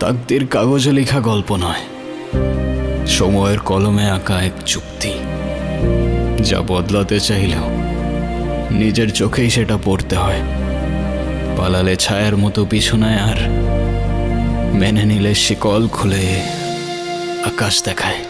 তাকদীর কাগজে লেখা গল্প নয়, সময়ের কলমে আঁকা এক চুক্তি, যা বদলাতে চাইলেও নিজের চোখেই সেটা পড়তে হয়। পালালে ছায়ার মতো পিছু নেয়, আর মেনে নিলে শিকল খুলে আকাশ দেখায়।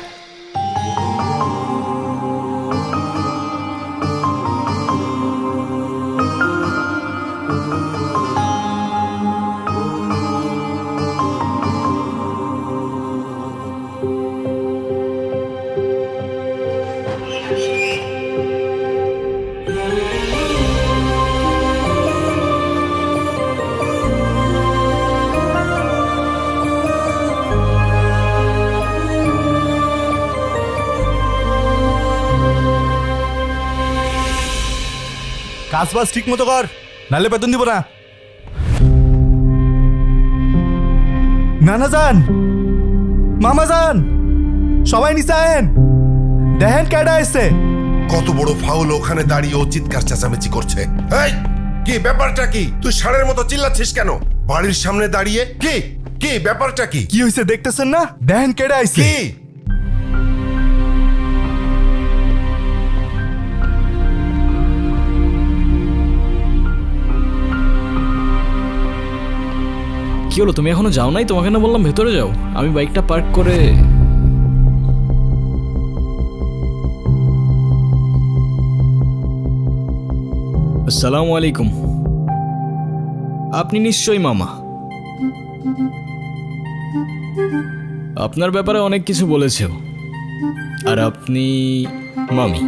কাজ বাজ ঠিক মতো কর, নাহলে বেতন দিব না। নানা যান, মামা যান, সবাই নিচে আয়েন, দেখেন কেডা এসছে। কত বড় ফাউল, ওখানে দাঁড়িয়ে ও চিৎকার চেঁচামেচি করছে। এই কি ব্যাপারটা কি? তুই ষাঁড়ের মতো চিল্লাচ্ছিস কেন বাড়ির সামনে দাঁড়িয়ে? কি কি ব্যাপারটা কি? কি হয়েছে দেখতেছেন না? দেখেন কেডা আইছে। কি কি হলো, তুমি এখনো যাও নাই? তোমাকে না বললাম ভেতরে যাও। আমি বাইকটা পার্ক করে আসসালামু আলাইকুম। আপনি নিশ্চয়ই মামা। আপনার ব্যাপারে অনেক কিছু বলেছে ও। আর আপনি মামি।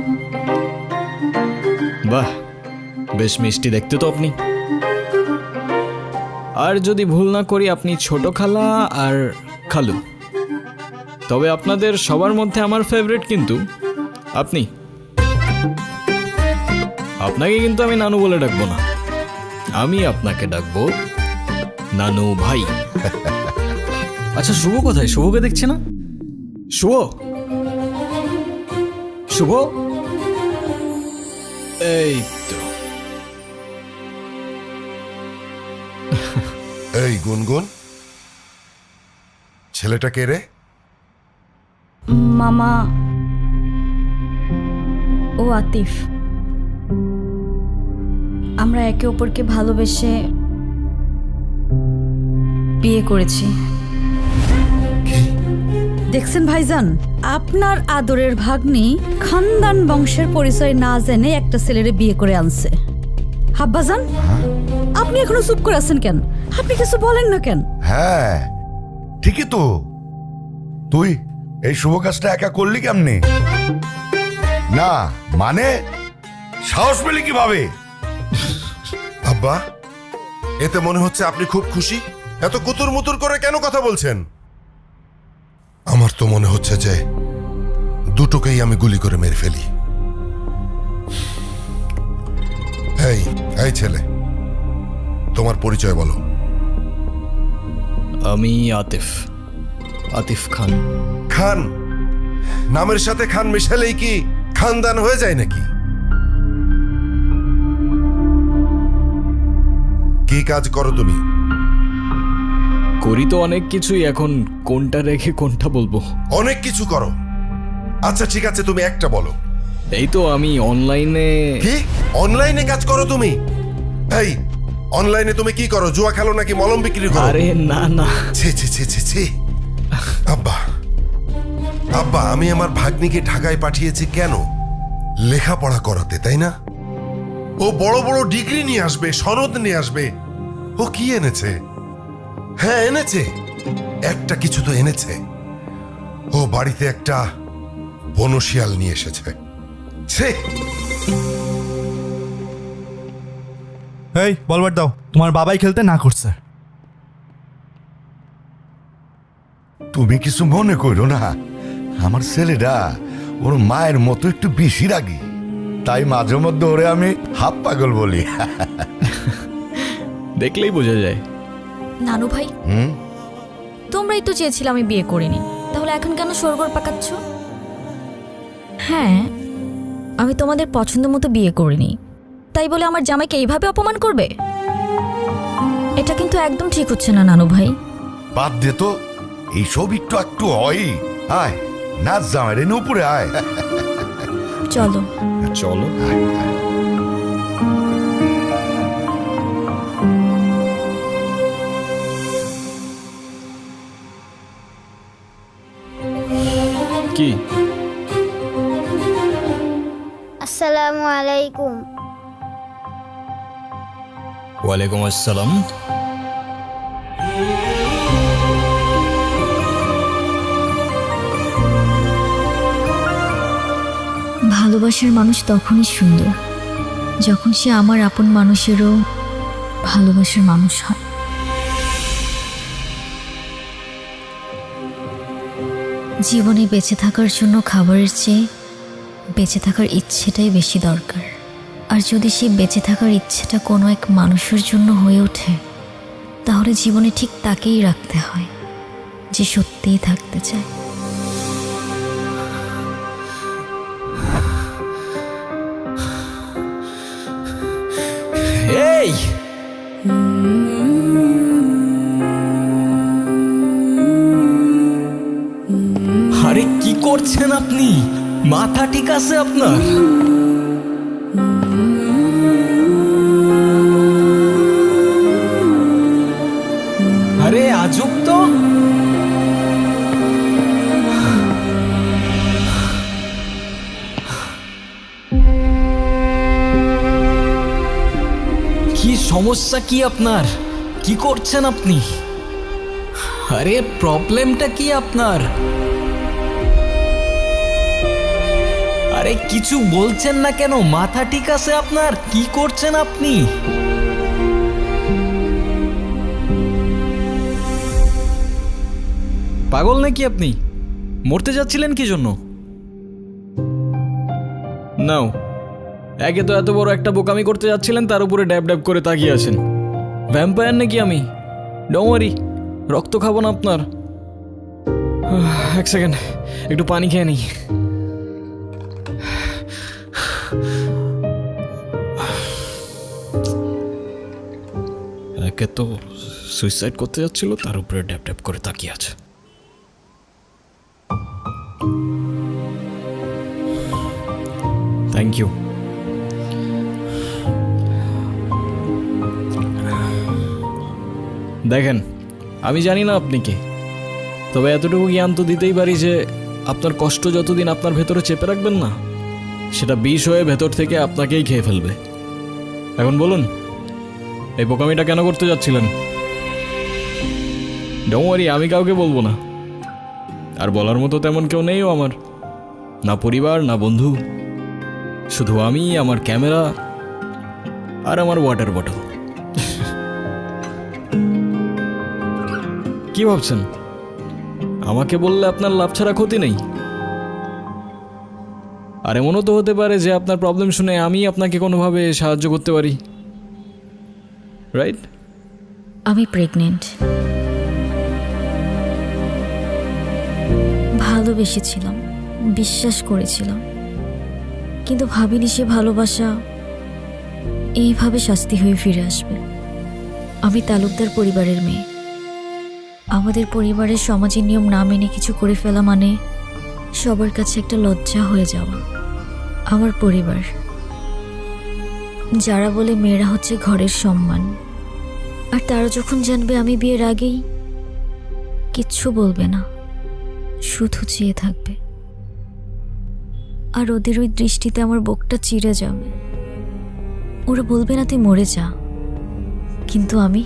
বাহ, বেশ মিষ্টি দেখতে তো আপনি। আর যদি ভুল না করি আপনি ছোট খালা আর খালু। তবে আপনাদের সবার মধ্যে আমার ফেভারিট কিন্তু আপনি। আপনাকে কিন্তু আমি নানু বলে ডাকবো না, আমি আপনাকে ডাকবো নানু ভাই। আচ্ছা, শুভ কোথায়? শুভকে দেখছি না। শুভ, শুভ, এই তো। এই গুনগুন, ছেলেটা কে রে? মামা, ও আতিফ। আমরা একে অপরকে ভালোবেসে বিয়ে করেছি। দেখছেন ভাইজান, আপনার আদরের ভাগ্নি খানদান বংশের পরিচয় না জেনে একটা ছেলেরে বিয়ে করে আনছে। হাব্বাজান, আপনি এখনো চুপ করে আছেন কেন? আপনি কিছু বলেন না কেন? হ্যাঁ ঠিকই তো। তুই এই শুভ কাজটা একা করলি কেমনে? না মানে সাহস পেলি কিভাবে? আব্বা, এতে মনে হচ্ছে আপনি খুব খুশি। এত কুতুর মুতুর করে কেন কথা বলছেন? আমার তো মনে হচ্ছে যে দুটোকেই আমি গুলি করে মেরে ফেলি। এই এই ছেলে, তোমার পরিচয় বলো। আমি আতিফ, আতিফ খান। খান? নামের সাথে খান মেশালেই কি খানদান হয়ে যায় নাকি? কি কাজ করো তুমি? করি তো অনেক কিছুই, এখন কোনটা রেখে কোনটা বলবো? অনেক কিছু করো। আচ্ছা ঠিক আছে, তুমি একটা বলো। এই তো আমি অনলাইনে। কি অনলাইনে কাজ করো তুমি? এই অনলাইনে তুমি কি করো? জুয়া খেলো নাকি মলম বিক্রি করো? আরে না না। ছি ছি ছি ছি ছি। আব্বা, আব্বা, আমি আমার ভাগ্নিকে ঢাকায় পাঠিয়েছি কেন? লেখাপড়া করাতে, তাই না? ও বড় বড় ডিগ্রি নিয়ে আসবে, সনদ নিয়ে আসবে। ও কি এনেছে? হ্যাঁ এনেছে, একটা কিছু তো এনেছে। ও বাড়িতে একটা বনশিয়াল নিয়ে এসেছে। ছে। এই বলবার দাও, তোমার বাবাই খেলতে না করছে। তুমি কিছু মনে করো না, আমার ছেলেটা ওর মায়ের মতো একটু বেশি রাগী, তাই মাঝে মধ্যে ওরে আমি হাফ পাগল বলি। দেখলেই বোঝা যায়। নানু ভাই, তোমরাই তো চেয়েছিলে আমি বিয়ে করিনি, তাহলে এখন কেন সরগর পাকাচ্ছ? হ্যাঁ, আমি তোমাদের পছন্দ মতো বিয়ে করিনি, তাই বলে আমার জামাইকে এইভাবে অপমান করবে? এটা কিন্তু একদম ঠিক হচ্ছে না নানু ভাই। বাদ দে তো, এইসব একটু একটু হয়। আয় নাচ জামাই রে, উপরে আয়। চলো। চলো। কি আসসালামু আলাইকুম। ওয়ালাইকুম আসসালাম। ভালোবাসার মানুষ তখনই সুন্দর যখন সে আমার আপন মানুষেরও ভালোবাসার মানুষ হয়। জীবনে বেঁচে থাকার জন্য খাবারের চেয়ে বেঁচে থাকার ইচ্ছেটাই বেশি দরকার। আর যদি সেই বেঁচে থাকার ইচ্ছেটা কোনো এক মানুষের জন্য হয়ে ওঠে, তাহলে জীবনে ঠিক তাকেই রাখতে হয় যে সত্যিই থাকতে চায়। এই আরে কি করছেন আপনি? মাথা ঠিক আছে আপনার? আরে আজব তো। কি সমস্যা কি আপনার? কি করছেন আপনি? আরে প্রবলেমটা কি আপনার? আরে কিছু বলছেন না কেন? মাথা ঠিক আছে আপনার? কি করছেন আপনি? পাগল নাকি আপনি? মরতে যাচ্ছিলেন কি জন্য? নাও, একে তো এত বড় একটা বোকামি করতে যাচ্ছিলেন, তার উপরে ড্যাব ড্যাব করে তাকিয়ে আছেন। ভ্যাম্পায়ার নাকি আমি? ডোন্ট ওয়ারি, রক্ত খাবো না আপনার। এক সেকেন্ড, একটু পানি খেয়ে নিই। একে তো সুইসাইড করতে যাচ্ছিল, তার উপরে ড্যাব ড্যাব করে তাকিয়ে আছে। Thank you. দেখেন, আমি জানি না আপনি কে, তবে এতটুকু জ্ঞান তো দিতেই পারি যে আপনার কষ্ট যতদিন আপনার ভেতরে চেপে রাখবেন না, সেটা বিষ হয়ে ভেতর থেকে আপনাকেই খেয়ে ফেলবে। এখন বলুন, এই বোকামিটা কেন করতে যাচ্ছিলেন? ডোন্ট ওয়ারি, আমি কাউকে বলবো না। আর বলার মতো তেমন কেউ নেইও আমার, না পরিবার না বন্ধু, শুধু আমি, আমার ক্যামেরা আর আমার ওয়াটার বটল। কি ভাবছেন আমাকে বললে আপনার লাভ ছাড়া ক্ষতি নেই? আর এমনও তো হতে পারে যে আপনার প্রবলেম শুনে আমি আপনাকে কোনোভাবে সাহায্য করতে পারি, রাইট? আমি প্রেগনেন্ট। ভালোবেসেছিলাম, বিশ্বাস করেছিলাম, কিন্তু ভাবিনি সে ভালোবাসা এইভাবে শাস্তি হয়ে ফিরে আসবে। আমি তালুকদার পরিবারের মেয়ে। আমাদের পরিবারের সমাজের নিয়ম না মেনে কিছু করে ফেলা মানে সবার কাছে একটা লজ্জা হয়ে যাওয়া। আমার পরিবার, যারা বলে মেয়েরা হচ্ছে ঘরের সম্মান, আর তারা যখন জানবে আমি বিয়ের আগেই, কিচ্ছু বলবে না, শুধু চেয়ে থাকবে। আর ওদের ওই দৃষ্টিতে আমার বুকটা চিড়ে যাবে। ওরা বলবে না তুই মরে যা, কিন্তু আমি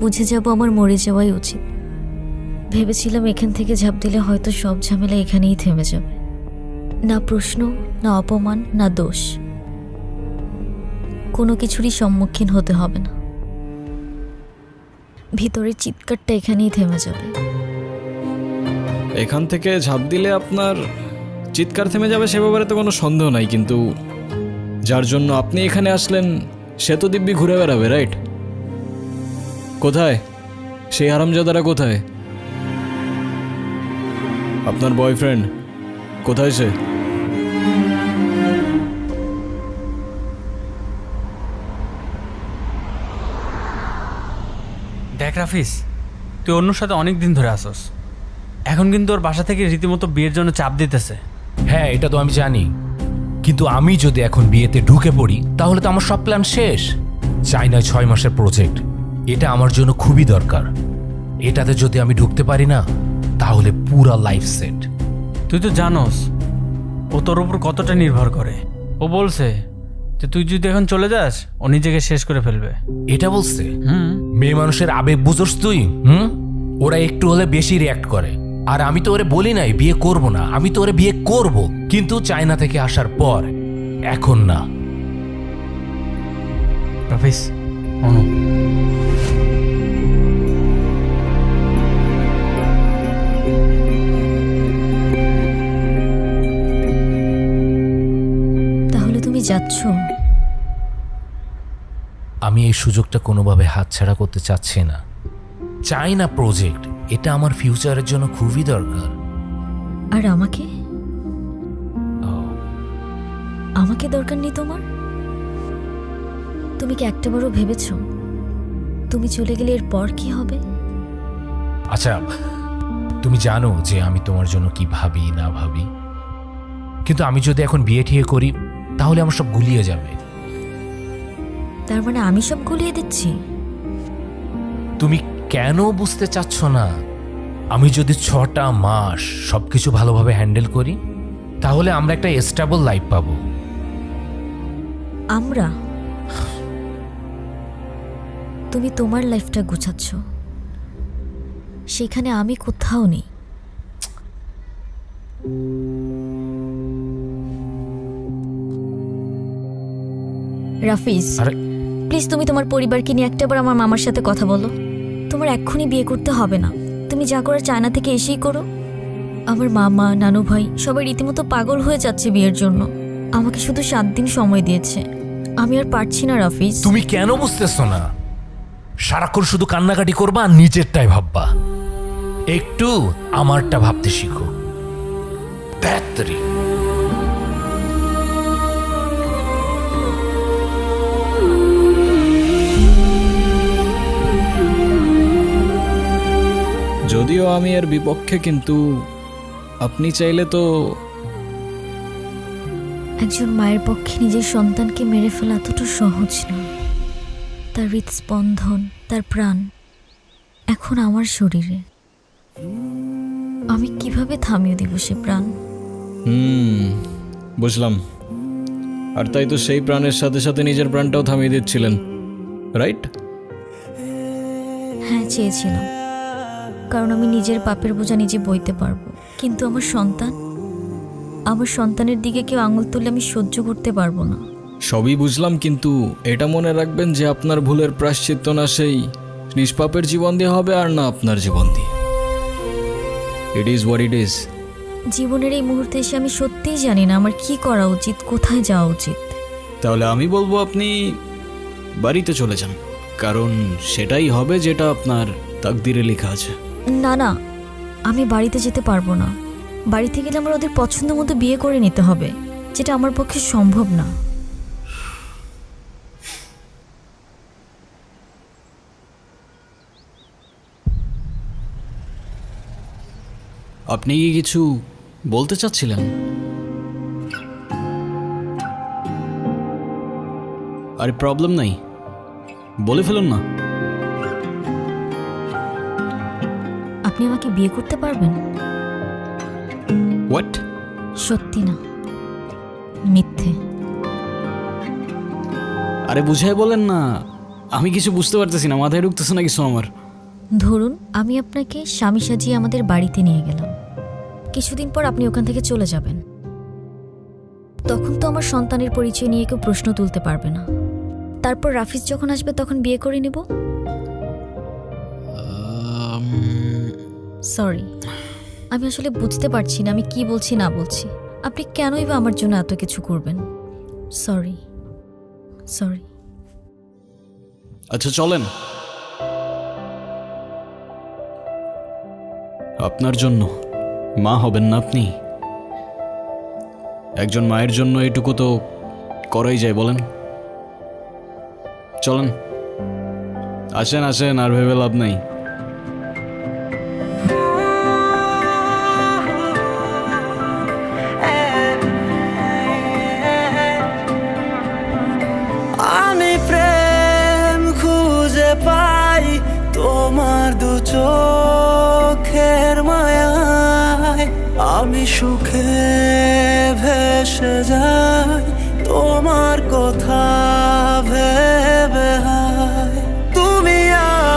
বুঝে যাব আমার মরে যাওয়াই উচিত। ভেবেছিলাম এখান থেকে ঝাঁপ দিলে হয়তো সব ঝামেলা এখানেই থেমে যাবে, না প্রশ্ন, না অপমান, না দোষ, কোনো কিছুরই সম্মুখীন হতে হবে না। ভিতরের চিৎকারটা এখানেই থেমে যাবে। এখান থেকে ঝাঁপ দিলে আপনার চিৎকার থেমে যাবে সে ব্যাপারে তো কোনো সন্দেহ নাই, কিন্তু যার জন্য আপনি এখানে আসলেন সে তো দিব্যি ঘুরে বেড়াবে, রাইট? কোথায় সেই হারামজাদারা? কোথায় আপনার বয়ফ্রেন্ড? কোথায় সে? দেখ দেখ রাফিস, তুই অন্যর সাথে অনেক দিন ধরে আসস, এখন কিন্তু ওর বাসা থেকে রীতিমতো বিয়ের জন্য চাপ দিতেছে। হ্যাঁ, এটা তো আমি জানি, কিন্তু আমি যদি এখন বিয়েতে ঢুকে পড়ি তাহলে তো আমার সব প্ল্যান শেষ। চাইনায় 6 মাসের প্রজেক্ট, এটা আমার জন্য খুবই দরকার। এটাতে যদি আমি ঢুকতে পারি না তাহলে পুরা লাইফ সেট। তুই তো জানোস ও তোর উপর কতটা নির্ভর করে। ও বলছে যে তুই যদি এখন চলে যাস ও নিজেকে শেষ করে ফেলবে। এটা বলছে? হুম। মেয়ে মানুষের আবেগ বুঝোস তুই? ওরা একটু হলে বেশি রিয়াক্ট করে। আর আমি তো ওরে বলি নাই বিয়ে করব না, আমি তো ওরে বিয়ে করব, কিন্তু চায়না থেকে আসার পর, এখন না। রাফিস, অনু, তাহলে তুমি যাচ্ছ? আমি এই সুযোগটা কোনোভাবে হাতছাড়া করতে চাচ্ছি না। চাইনা প্রজেক্ট, এটা আমার ফিউচারের জন্য খুবই দরকার। আর আমাকে? আমাকে দরকার নেই তোমার? তুমি কি একটাবারও ভেবেছ তুমি চলে গেলে এরপর কি হবে? আচ্ছা, তুমি জানো যে আমি তোমার জন্য কি ভাবি না ভাবি, কিন্তু আমি যদি এখন বিয়ে ঠিয়ে করি তাহলে আমার সব গুলিয়ে যাবে। তার মানে আমি সব গুলিয়ে দিচ্ছি? তুমি কেন বুঝতে চাচ্ছ না? আমি যদি 6টা মাস সবকিছু ভালোভাবে হ্যান্ডেল করি তাহলে আমরা একটা স্টেবল লাইফ পাবো। আমরা? তুমি তোমার লাইফটা গুছাচ্ছ, সেখানে আমি কোথাও নেই। রাফিজ, আরে প্লিজ তুমি তোমার পরিবারকে নিয়ে একটাবার আমার মামার সাথে কথা বলো। তোমার এক্ষুনি বিয়ে করতে হবে না, তুমি যা করার চায়না থেকে এসেই করো। আমার মামা, নানু ভাই সবাই রীতিমতো পাগল হয়ে যাচ্ছে বিয়ের জন্য। আমাকে শুধু 7 দিন সময় দিয়েছে, আমি আর পারছি না রাফিজ। তুমি কেন বুঝতেছ না? সারাক্ষণ শুধু কান্নাকাটি করবা আর নিজেরটাই ভাববা। একটু আমারটা ভাবতে শিখো। ধ্যাত্তেরি। যদিও আমি এর বিপক্ষে, কিন্তু আপনি চাইলে তো। একজন মায়ের পক্ষে নিজের সন্তানকে মেরে ফেলা এতটা সহজ না। তার হৃদস্পন্দন, তার প্রাণ এখন আমার শরীরে। আমি কিভাবে থামিয়ে দিব সে প্রাণ? বুঝলাম। আর তাই তো সেই প্রাণের সাথে সাথে নিজের প্রাণটাও থামিয়ে দিচ্ছিলেন, রাইট? হ্যাঁ, চেয়েছিলাম, কারণ আমি নিজের পাপের বোঝা নিজে বইতে পারবো। কিন্তু আমার সন্তানের দিকে কেউ আঙুল তুললে আমি সহ্য করতে পারবো না। সবই বুঝলাম, কিন্তু এটা মনে রাখবেন যে আপনার ভুলের প্রায়শ্চিত্ত না সেই নিষ্পাপের জীবন দিয়ে হবে, আর না আপনার জীবন দিয়ে। It is what it is. জীবনের এই মুহূর্তে এসে আমি সত্যিই জানি না আমার কি করা উচিত, কোথায় যাওয়া উচিত। তাহলে আমি বলবো আপনি বাড়িতে চলে যান, কারণ সেটাই হবে যেটা আপনার তাকদিরে লেখা আছে। না না, আমি বাড়িতে যেতে পারবো না। বাড়িতে গেলে আমার ওদের পছন্দ মতো বিয়ে করে নিতে হবে, যেটা আমার পক্ষে সম্ভব না। আপনি কি কিছু বলতে চাচ্ছিলেন? আরে প্রবলেম নাই, বলে ফেলুন না। আপনি আমাকে বিয়ে করতে পারবেন? হোয়াট? সত্যি না, মিথ্যে। আরে বুঝাই বলেন না, আমি কিছু বুঝতে পারতেছি না, মাথায় ঢুকতেছে না কিছু আমার। ধরুন আমি আপনাকে স্বামী সাজিয়ে আমাদের বাড়িতে নিয়ে গেলাম, কিছুদিন পর আপনি ওখান থেকে চলে যাবেন। তখন তো আমার সন্তানের পরিচয় নিয়ে কেউ প্রশ্ন তুলতে পারবে না। তারপর রাফিজ যখন আসবে তখন বিয়ে করে নেব। সরি, আমি আসলে বুঝতে পারছি না আমি কি বলছি না বলছি। আপনি কেনই বা আমার জন্য এত কিছু করবেন? সরি। আচ্ছা চলেন। আপনার জন্য মা হবেন না আপনি? একজন মায়ের জন্য এটুকু তো করাই যায়, বলেন? চলেন, আসেন আসেন, আর ভেবে লাভ নেই। আমি প্রেম খুঁজে পাই তোমার দু চোখের মায়ায়, আমি সুখে ভেসে যাই তোমার কথা ভেবে হায়। তুমি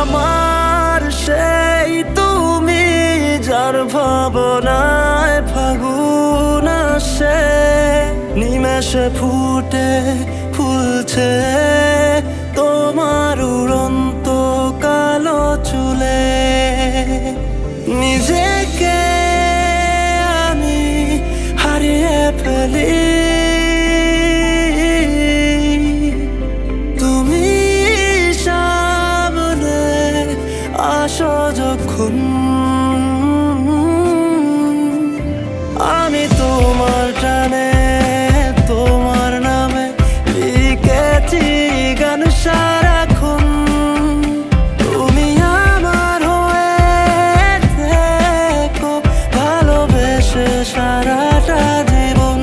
আমার সেই তুমি, যার ভাবনায় ফাগুন আসে, নিমেষে ফুটে ফুলছে তোমার উড়ন্ত কালো চুলে। নিজেকে আমি হারিয়ে ফেলি, তুমি সামনে আসো যখন, আমি তোমার টানে তোমার নামে লিখেছি গান সারাক্ষণ। তুমি আমার হয়ে থেকো ভালোবেসে সারাটা জীবন,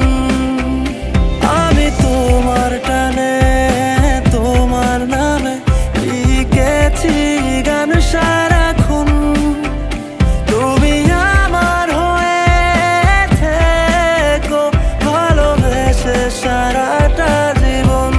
আমি তোমার টানে তোমার নামে লিখেছি গান সারাক্ষণ। তুমি আমার হয়ে থেকো ভালোবেসে সারাটা জীবন।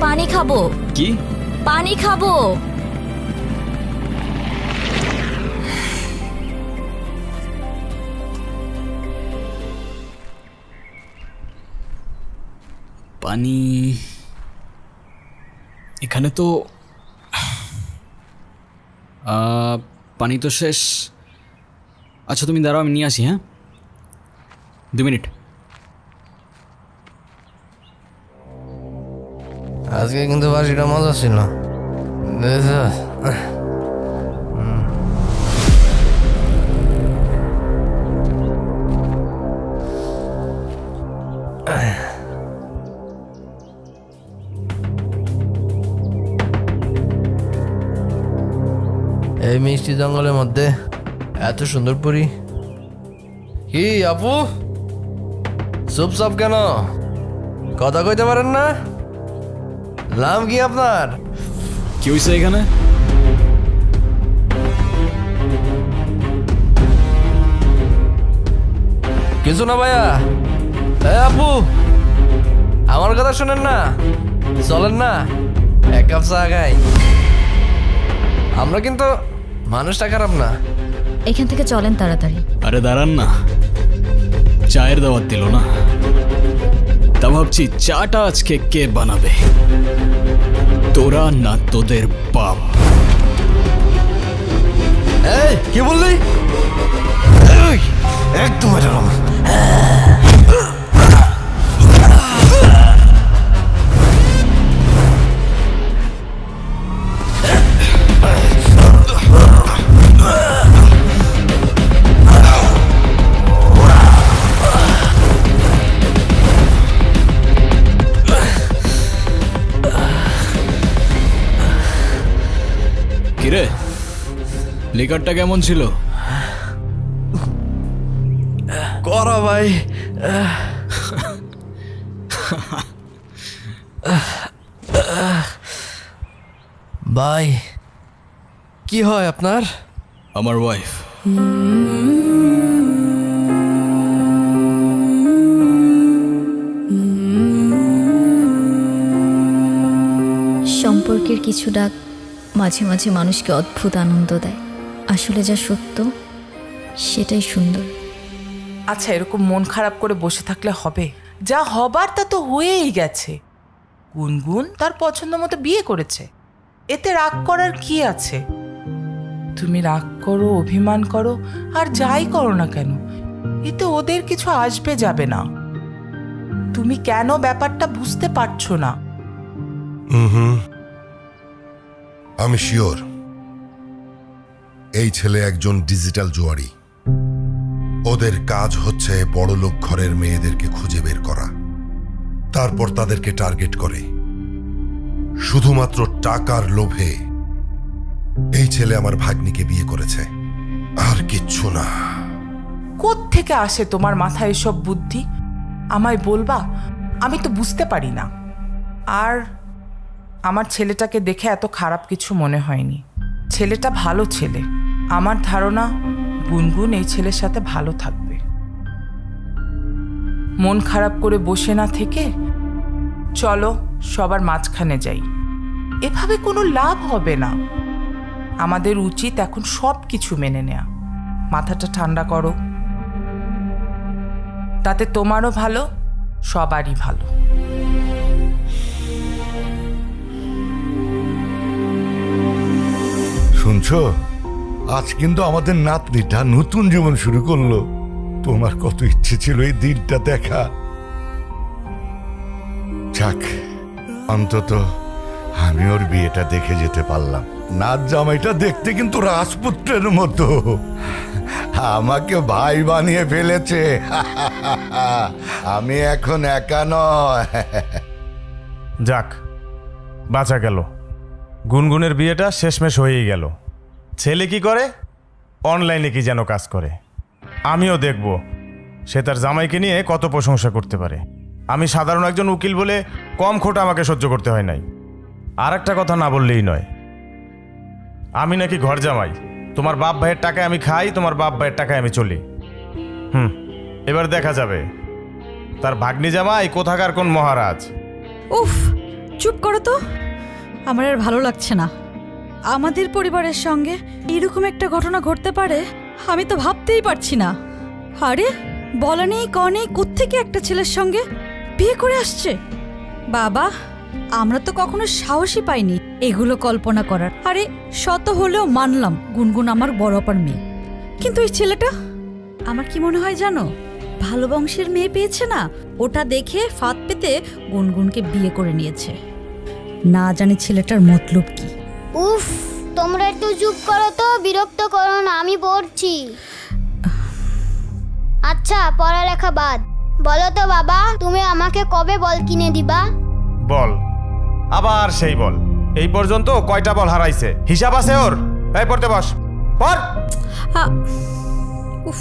পানি খাবো, কি? পানি খাবো। পানি এখানে তো পানি তো শেষ। আচ্ছা তুমি দাঁড়াও, আমি নিয়ে আসি। হ্যাঁ, 2 মিনিট। আজকে কিন্তু বাসিটা মজা ছিল। এই মিষ্টি জঙ্গলের মধ্যে এত সুন্দর পরি। কি আপু, চুপচাপ কেন? কথা কইতে পারেন না? নাম কি আপনার? কি হয়েছে এখানে? কিছু না ভাইয়া। আপু, আমার কথা শোনেন না, চলেন না এক কাপ চা খাই। আমরা কিন্তু মানুষটা খারাপ না। এখান থেকে চলেন তাড়াতাড়ি। আরে দাঁড়ান না, চায়ের দাওয়াত দিল না, তা ভাবছি চাটা আজকে কে বানাবে, তোরা না তোদের বাপ? এই কি বললি? একদম এরকম। কিরে, লিকারটা কেমন ছিল? করা ভাই। ভাই কি হয় আপনার? আমার ওয়াইফ। সম্পর্কের কিছু ডাক মাঝে মাঝে মানুষকে অদ্ভুত আনন্দ দেয়। আসলে যা সত্য সেটাই সুন্দর। আচ্ছা, এরকম মন খারাপ করে বসে থাকলে হবে? যা হবার তা তো হয়েই গেছে। গুনগুন তার পছন্দ মতো বিয়ে করেছে, এতে রাগ করার কি আছে? তুমি রাগ করো, অভিমান করো, আর যাই করো না কেন, এতে ওদের কিছু আসবে যাবে না। তুমি কেন ব্যাপারটা বুঝতে পারছো না? আমি শিওর এই ছেলে একজন ডিজিটাল জুয়ারি। ওদের কাজ হচ্ছে বড়লোক ঘরের মেয়েদেরকে খুঁজে বের করা, তারপর তাদেরকে টার্গেট করে। শুধুমাত্র টাকার লোভে এই ছেলে আমার ভাগ্নিকে বিয়ে করেছে, আর কিচ্ছু না। কোত্থেকে আসে তোমার মাথায় এসব বুদ্ধি? আমায় বলবা, আমি তো বুঝতে পারি না। আর আমার ছেলেটাকে দেখে এত খারাপ কিছু মনে হয়নি। ছেলেটা ভালো ছেলে। আমার ধারণা গুনগুন এই ছেলের সাথে ভালো থাকবে। মন খারাপ করে বসে না থেকে চলো সবার মাঝখানে যাই। এভাবে কোনো লাভ হবে না। আমাদের উচিত এখন সব কিছু মেনে নেয়া। মাথাটা ঠান্ডা করো, তাতে তোমারও ভালো, সবারই ভালো। শুনছো, আজ কিন্তু আমাদের নাতনিটা নতুন জীবন শুরু করলো। তোমার কত ইচ্ছে ছিল এই দিনটা দেখা। যাক, অন্তত আমি ওর বিয়েটা দেখে যেতে পারলাম। নাচ জামাইটা দেখতে কিন্তু রাজপুত্রের মতো। আমাকে ভাই বানিয়ে ফেলেছে। আমি এখন একা নয়। যাক, বাঁচা গেল। গুনগুনের বিয়েটা শেষমেশ হয়েই গেল। ছেলে কি করে? অনলাইনে কি যেন কাজ করে। আমিও দেখব সে তার জামাইকে নিয়ে কত প্রশংসা করতে পারে। আমি সাধারণ একজন উকিল বলে কম খোটা আমাকে সহ্য করতে হয় নাই। আর একটা কথা না বললেই নয়, আমি নাকি ঘর জামাই। তোমার বাপ ভাইয়ের টাকায় আমি খাই, তোমার বাপ ভাইয়ের টাকায় আমি চলি। এবার দেখা যাবে তার ভাগ্নি জামাই কোথাকার কোন মহারাজ। উফ, চুপ করো তো। আমার আর ভালো লাগছে না। আমাদের পরিবারের সঙ্গে এরকম একটা ঘটনা ঘটতে পারে আমি তো ভাবতেই পারছি না। আরে বলা নেই ক নেই, কোত্থেকে একটা ছেলের সঙ্গে বিয়ে করে আসছে। বাবা, আমরা তো কখনো সাহসই পাইনি এগুলো কল্পনা করার। আরে শত হলেও মানলাম গুনগুন আমার বড় অপার মেয়ে, কিন্তু এই ছেলেটা আমার কি মনে হয় জানো, ভালো বংশের মেয়ে পেয়েছে না, ওটা দেখে ফাঁদ পেতে গুনগুনকে বিয়ে করে নিয়েছে। না জানি ছেলেটার মতলব কি। উফ, তোমরা একটু চুপ করো তো, বিরক্ত করো না, আমি পড়ছি। আচ্ছা, পড়ালেখা বাদ। বলো তো বাবা, তুমি আমাকে কবে বল কিনে দিবা? বল, আবার সেই বল। এই পর্যন্ত কয়টা বল হারাইছে হিসাব আছে ওর? এই পড়তে বস, পড়। উফ,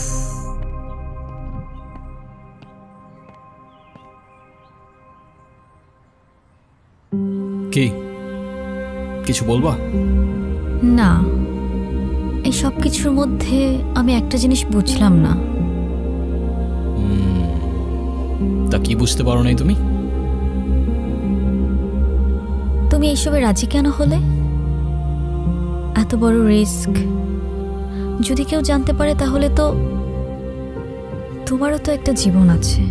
কি কিছু বলবা? না, এই সব কিছুর মধ্যে আমি একটা জিনিস বুঝলাম না। তা কি বুঝতে পারো নাই তুমি? তুমি এইসবে রাজি কেন হলে? এত বড় রিস্ক যদি কেউ জানতে পারে তাহলে তো তোমারও তো একটা জীবন আছে।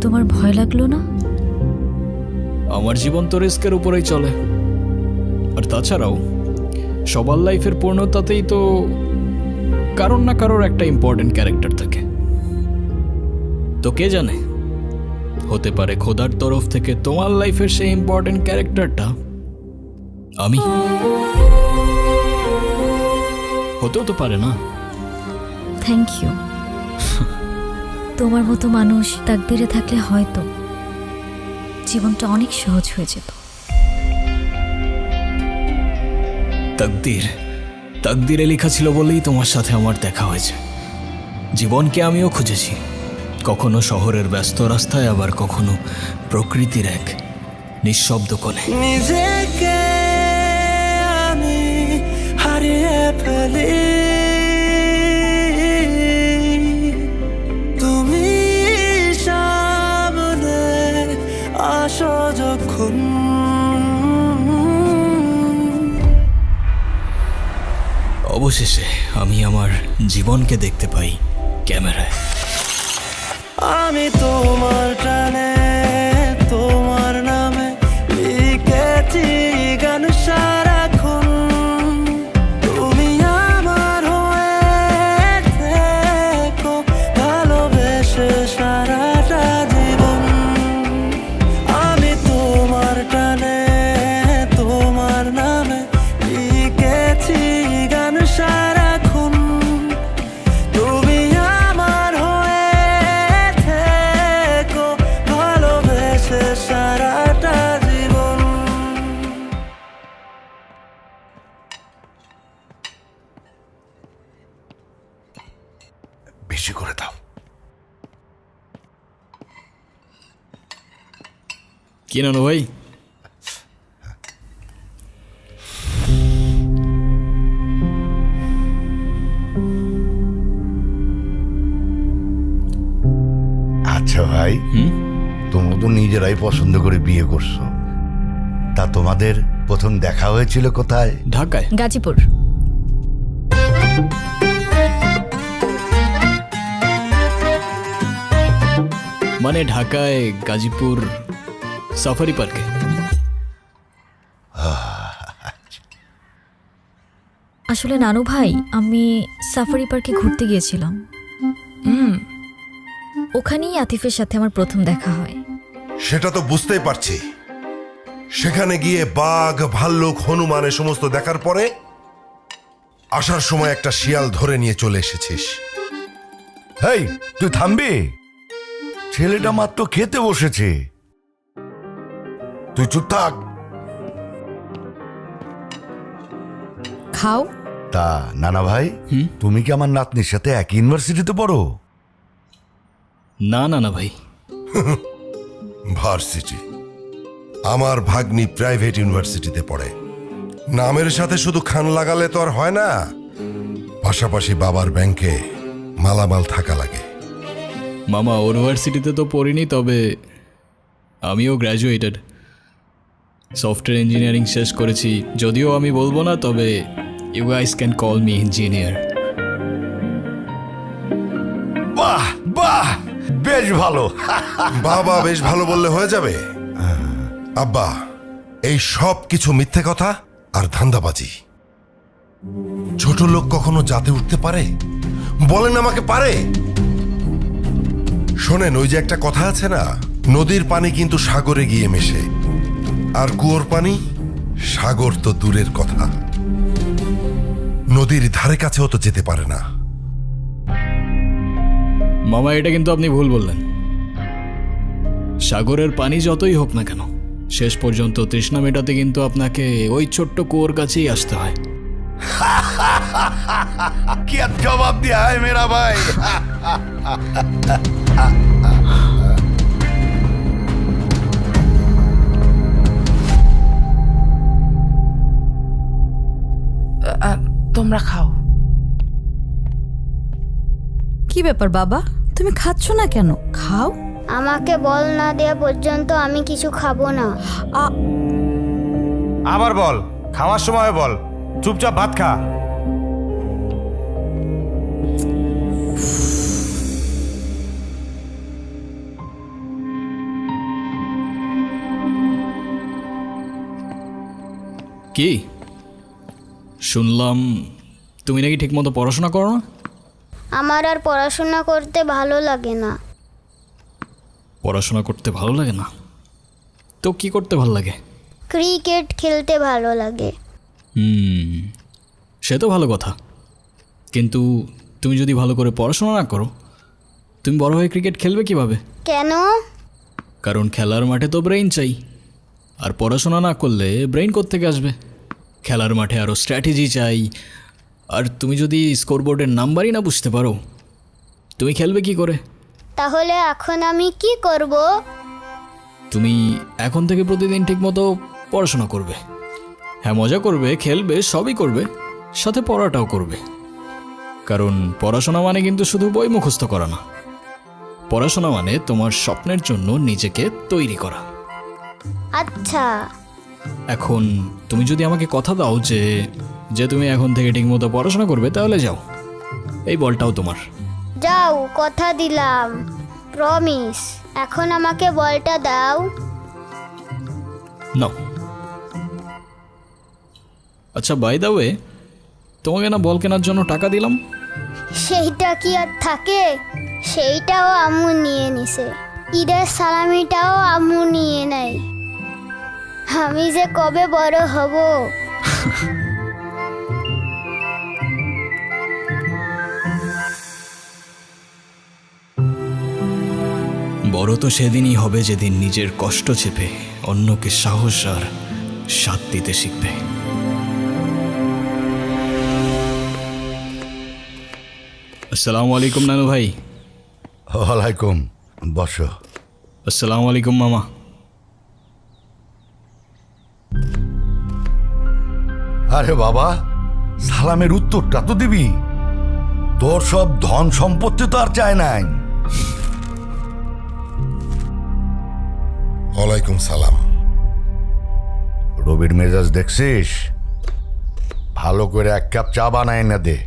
তোমার ভয় লাগলো না? আমার জীবন তো রিস্কের উপরেই চলে। আর তাছাড়াও সবার লাইফের পূর্ণতাতেই তো কারোর না কারোর একটা ইম্পর্টেন্ট ক্যারেক্টার থাকে। তো কে জানে, হতে পারে খোদার তরফ থেকে তোমার লাইফের সেই ইম্পর্টেন্ট ক্যারেক্টারটা আমি। হতেও তো পারে না। Thank you. তোমার মতো মানুষ তাকদিরে থাকলে হয়তো জীবনটা অনেক সহজ হয়ে যেত। তাকদিরে লেখা ছিল বলেই তোমার সাথে আমার দেখা হয়েছে। জীবনকে আমিও খুঁজেছি, কখনো শহরের ব্যস্ত রাস্তায়, আবার কখনো প্রকৃতির এক নিঃশব্দ কোণে। নিজেকে আমি হারিয়ে ফেলি, তুমি সামনে আসো যখন। অবশেষে আমি আমার জীবনকে দেখতে পাই ক্যামেরায়। আমি তোমার টানে, তোমার নামে লিখেছি গান সারাক্ষণ। তুমি সারাটা জীবন। বেশি করে দাও। কি নানু ভাই? আচ্ছা ভাই, তোমরা তো নিজেরাই পছন্দ করে বিয়ে করছো, তা তোমাদের প্রথম দেখা হয়েছিল কোথায়? ঢাকায়। গাজীপুর। মানে ঢাকায় গাজীপুর সাফারি পার্কে। আসলে নানু ভাই, আমি সাফারি পার্কে ঘুরতে গিয়েছিলাম। ওখানেই আতিফের সাথে আমার প্রথম দেখা হয়। সেটা তো বুঝতেই পারছি। সেখানে গিয়ে বাঘ, ভাল্লুক, হনুমান এ সমস্ত দেখার পরে আসার সময় একটা শিয়াল ধরে নিয়ে চলে এসেছিস। হেই, তুই থামবি? ছেলেটা মাত্র খেতে বসেছে, তুই চুপ থাক। খাও। তা নানা ভাই, তুমি কি আমার নাতনির সাথে একই ইউনিভার্সিটিতে পড়ো? না না না ভাই। ভার্সিটি? আমার ভাগ্নি প্রাইভেট ইউনিভার্সিটিতে পড়ে। নামের সাথে শুধু খান লাগালে তো আর হয় না, পাশাপাশি বাবার ব্যাংকে মালামাল থাকা লাগে। মামা ইউনিভার্সিটিতে তো পড়িনি, তবে আমিও গ্র্যাজুয়েটেড, সফটওয়্যার ইঞ্জিনিয়ারিং শেষ করেছি। যদিও আমি বলবো না, তবে you guys can call me engineer. বাহ বাহ, বেশ ভালো। বাবা বেশ ভালো বললে হয়ে যাবে? আব্বা, এই সব কিছু মিথ্যে কথা আর ধান্দাবাজি। ছোট লোক কখনো জাতে উঠতে পারে? বলেন আমাকে পারে? শোনেন, ওই যে একটা কথা আছে না, নদীর পানি কিন্তু সাগরে গিয়ে মেশে, আর কুয়োর পানি সাগর তো দূরের কথা, নদীর ধারে কাছেও তো যেতে পারে না। মামা, এটা কিন্তু আপনি ভুল বললেন। সাগরের পানি যতই হোক না কেন, শেষ পর্যন্ত তৃষ্ণা মেটাতে কিন্তু আপনাকে ওই ছোট্ট কুয়োর কাছেই আসতে হয়। কি আর জবাব দিয়া হয় মেরা ভাই। তোমরা খাও। কি ব্যাপার বাবা, তুমি খাচ্ছ না কেন? খাও। আমাকে বল না দেওয়া পর্যন্ত আমি কিছু খাবো না। আবার বল, খাওয়ার সময় বল, চুপচাপ ভাত খা। কি শুনলাম তুমি নাকি ঠিকমতো পড়াশোনা করো না? আমার আর পড়াশোনা করতে ভালো লাগে না। পড়াশোনা করতে ভালো লাগে না? তো কি করতে ভালো লাগে? ক্রিকেট খেলতে ভালো লাগে। সে তো ভালো কথা, কিন্তু তুমি যদি ভালো করে পড়াশোনা না করো, তুমি বড় হয়ে ক্রিকেট খেলবে কিভাবে? কেন? কারণ খেলার মাঠে তো ব্রেইন চাই, আর পড়াশোনা না করলে ব্রেইন কোত্থেকে আসবে? খেলার মাঠে আরও স্ট্র্যাটেজি চাই, আর তুমি যদি স্কোরবোর্ডের নাম্বারই না বুঝতে পারো, তুমি খেলবে কি করে? তাহলে এখন আমি কি করব? তুমি এখন থেকে প্রতিদিন ঠিকমতো পড়াশোনা করবে। হ্যাঁ, মজা করবে, খেলবে, সবই করবে, সাথে পড়াটাও করবে। কারণ পড়াশোনা মানে কিন্তু শুধু বই মুখস্থ করা না, পড়াশোনা মানে তোমার স্বপ্নের জন্য নিজেকে তৈরি করা। আচ্ছা। এখন তুমি যদি আমাকে কথা দাও যে যে তুমি এখন থেকে ঠিকমতো পড়াশোনা করবে, তাহলে যাও, এই বলটাও তোমার। যাও, কথা দিলাম, প্রমিস। এখন আমাকে বলটা দাও। নাও। আচ্ছা, বাই দ্য ওয়ে, তোমাকে না বল কেনার জন্য টাকা দিলাম? সেইটা কি আর থাকে? সেইটাও আম্মু নিয়ে নিছে। ঈদের সালামিটাও আম্মু নিয়ে নেয়। আমি যে কবে বড় হব। বড় তো সেদিনই হবে যেদিন নিজের কষ্ট চেপে অন্যকে সাহস আর সাথ দিতে শিখবে। আসসালামু আলাইকুম নানু ভাই। ওয়ালাইকুম, বসো। আসসালামু আলাইকুম মামা। আরে বাবা, সালামের উত্তরটা তো দিবি। তোর সব ধন সম্পত্তি তো আর চায় নাই। ওয়ালাইকুম সালাম। রবির মেজাজ দেখছিস? ভালো করে এক কাপ চা বানায় না দে।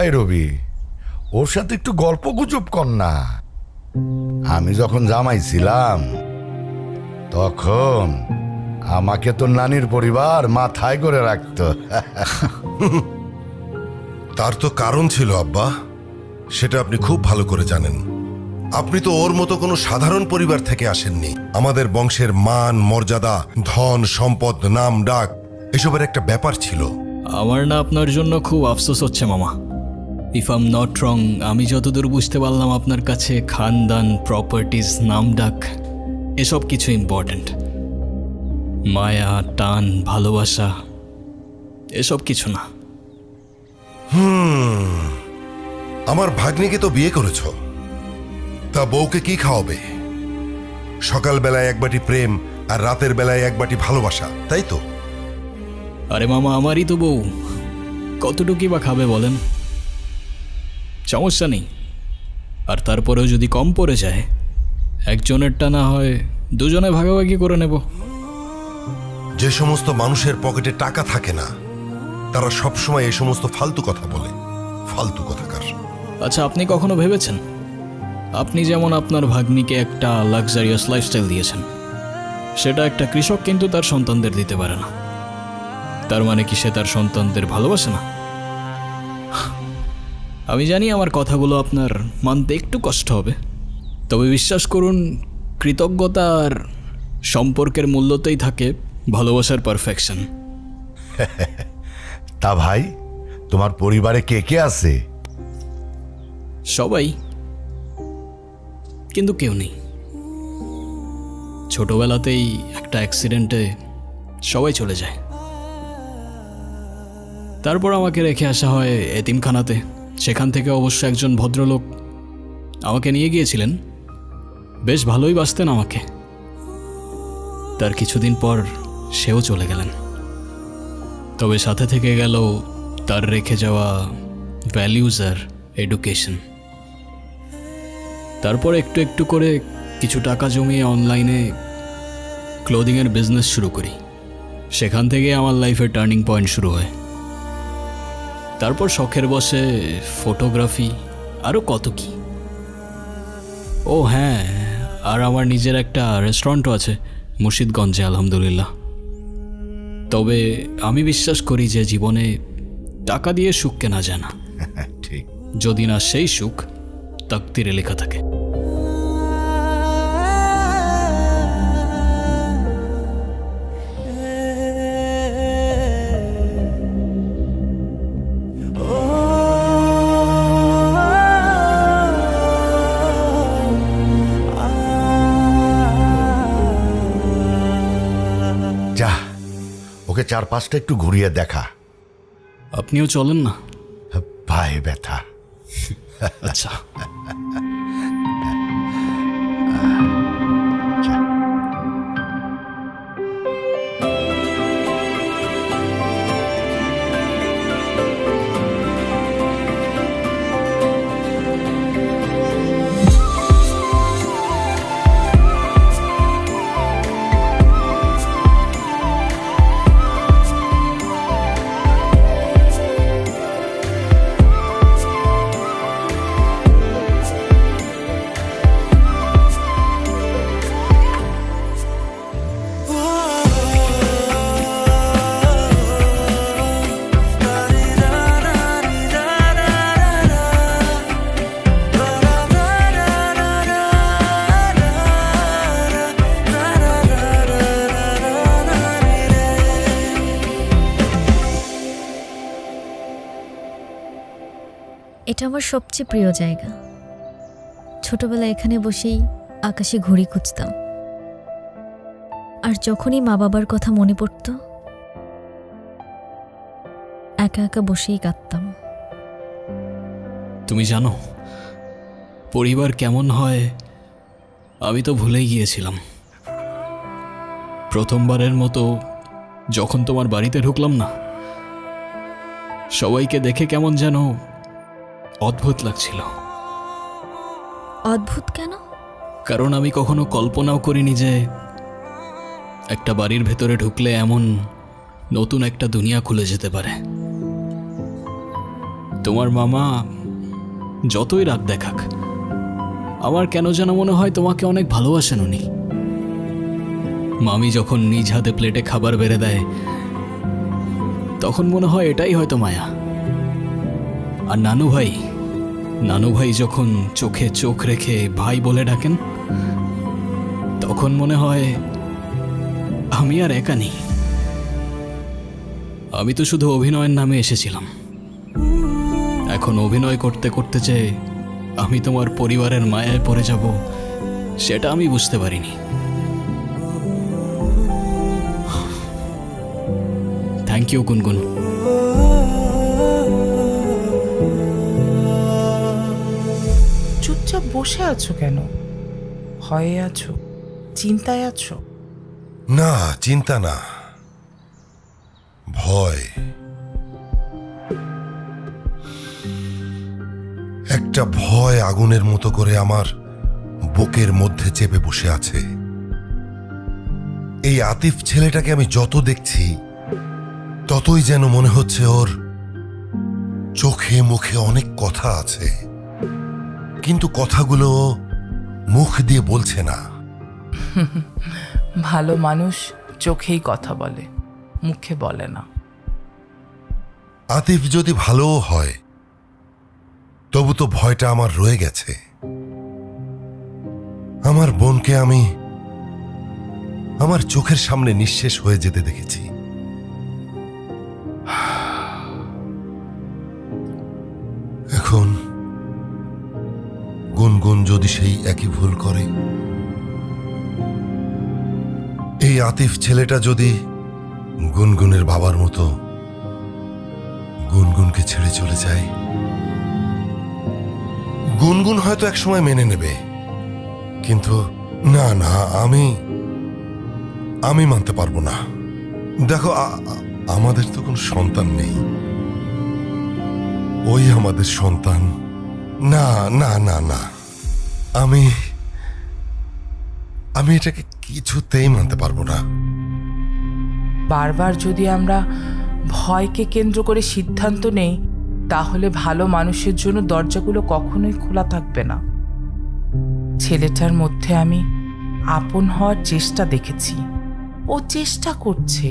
এই রবি, ওর সাথে একটু গল্প গুজব কর না। আমি যখন জামাই ছিলাম তখন আমাকে তো নানির পরিবার মাথায় করে রাখতো। তার তো কারণ ছিল আব্বা, সেটা আপনি খুব ভালো করে জানেন। আপনি তো ওর মতো কোনো সাধারণ পরিবার থেকে আসেননি। আমাদের বংশের মান মর্যাদা, ধন সম্পদ, নাম ডাক এসবের একটা ব্যাপার ছিল। আমার না আপনার জন্য খুব আফসোস হচ্ছে মামা। If I am not wrong, আমি যতদূর বুঝতে পারলাম আপনার কাছে খানদান, প্রপার্টিজ, নাম ডাক এসব কিছু ইম্পর্ট্যান্ট। মায়া, টান, ভালোবাসা এসব কিছু না। আমার ভাগ্নিকে তো বিয়ে করেছ, তা বউকে কি খাওয়াবে? সকাল বেলায় এক বাটি প্রেম আর রাতের বেলায় এক বাটি ভালোবাসা, তাই তো? আরে মামা, আমারই তো বউ, কতটুকুই বা খাবে বলেন? সমস্যা নেই। আর তারপরেও যদি কম পড়ে যায়, একজনেরটা না হয় দুজনে ভাগাভাগি করে নেব। যে সমস্ত মানুষের পকেটে টাকা থাকে না, তারা সবসময় এই সমস্ত ফালতু কথা বলে। ফালতু কথাকার। আচ্ছা, আপনি কখনো ভেবেছেন, আপনি যেমন আপনার ভাগ্নিকে একটা লাক্সারিয়াস লাইফস্টাইল দিয়েছেন, সেটা একটা কৃষক কিন্তু তার সন্তানদের দিতে পারে না। তার মানে কি সে তার সন্তানদের ভালোবাসে না? আমি জানি আমার কথাগুলো আপনার মানতে একটু কষ্ট হবে, তবে বিশ্বাস করুন, কৃতজ্ঞতা আর সম্পর্কের মূল্যতেই থাকে ভালোবাসার পারফেকশন। তা ভাই, তোমার পরিবারে কে কে আছে? সবাই, কিন্তু কেউ নেই। ছোটবেলাতেই একটা অ্যাক্সিডেন্টে সবাই চলে যায়। তারপর আমাকে রেখে আসা হয় এতিমখানাতে। সেখান থেকে অবশ্য একজন ভদ্রলোক আমাকে নিয়ে গিয়েছিলেন, বেশ ভালোই বাসতেন আমাকে। তার কিছুদিন পর সেও চলে গেলেন, তবে সাথে থেকে গেল তার রেখে যাওয়া ভ্যালিউজ আর এডুকেশন। তারপর একটু একটু করে কিছু টাকা জমিয়ে অনলাইনে ক্লোদিংয়ের বিজনেস শুরু করি। সেখান থেকে আমার লাইফের টার্নিং পয়েন্ট শুরু হয়। তারপর শখের বসে ফটোগ্রাফি, আরও কত কি। ও হ্যাঁ, আর আমার নিজের একটা রেস্টুরেন্টও আছে মুর্শিদগঞ্জে, আলহামদুলিল্লাহ। তবে আমি বিশ্বাস করি যে জীবনে টাকা দিয়ে সুখ কেনা যায় না, ঠিক। যদি না সেই সুখ তাকদিরে লেখা থাকে। যা, ওকে চারপাশটা একটু ঘুরিয়ে দেখা। আপনিও চলেন না? পায়ে ব্যথা। আচ্ছা। এটা আমার সবচেয়ে প্রিয় জায়গা। ছোটবেলায় এখানে বসেই আকাশে ঘুড়ি খুঁজতাম, আর যখনই মা বাবার কথা মনে পড়ত একা একা বসেই কাঁদতাম। তুমি জানো পরিবার কেমন হয় আমি তো ভুলেই গিয়েছিলাম। প্রথমবারের মতো যখন তোমার বাড়িতে ঢুকলাম না, সবাইকে দেখে কেমন যেন অদ্ভুত লাগছিল। অদ্ভুত কেন? কারণ আমি কখনো কল্পনাও করিনি যে একটা বাড়ির ভেতরে ঢুকলে এমন নতুন একটা দুনিয়া খুলে যেতে পারে। তোমার মামা যতই রাগ দেখাক, আমার কেন যেন মনে হয় তোমাকে অনেক ভালোবাসেন উনি। মামি যখন নিজ হাতে প্লেটে খাবার বেড়ে দেয়, তখন মনে হয় এটাই হয়তো মায়া। আর নানু ভাই যখন চোখে চোখ রেখে ভাই বলে ডাকেন, তখন মনে হয় আমি আর একা নেই। আমি তো শুধু অভিনয়ের নামে এসেছিলাম। এখন অভিনয় করতে করতে যে আমি তোমার পরিবারের মায়ায় পড়ে যাব, সেটা আমি বুঝতে পারিনি। থ্যাংক ইউ গুনগুন। চুপচাপ বসে আছো কেন? ভয়ে আছো? চিন্তায় আছো? না, চিন্তা না, ভয়। একটা ভয় আগুনের মতো করে আমার বুকের মধ্যে চেপে বসে আছে। এই আতিফ ছেলেটাকে আমি যত দেখছি, ততই যেন মনে হচ্ছে ওর চোখে মুখে অনেক কথা আছে, কিন্তু কথাগুলো ও মুখ দিয়ে বলছে না। ভালো মানুষ চোখেই কথা বলে, মুখে বলে না। আতিফ যদি ভালোও হয়, তবু তো ভয়টা আমার রয়ে গেছে। আমার বোনকে আমি আমার চোখের সামনে নিঃশেষ হয়ে যেতে দেখেছি। এখন গুনগুন যদি সেই একই ভুল করে, এই আতিফ ছেলেটা যদি গুনগুনের বাবার মতো গুনগুনকে ছেড়ে চলে যায়, গুনগুন হয়তো একসময় মেনে নেবে, কিন্তু না না, আমি মানতে পারবো না। দেখো, আমাদের তো কোনো সন্তান নেই, ওই আমাদের সন্তান। না না না না, আমি এটাকে কিছুতেই মানতে পারবো না। বারবার যদি আমরা ভয়কে কেন্দ্র করে সিদ্ধান্ত নেই, তাহলে ভালো মানুষের জন্য দরজাগুলো কখনোই খোলা থাকবে না। ছেলেটার মধ্যে আমি আপন হওয়ার চেষ্টা দেখেছি। ও চেষ্টা করছে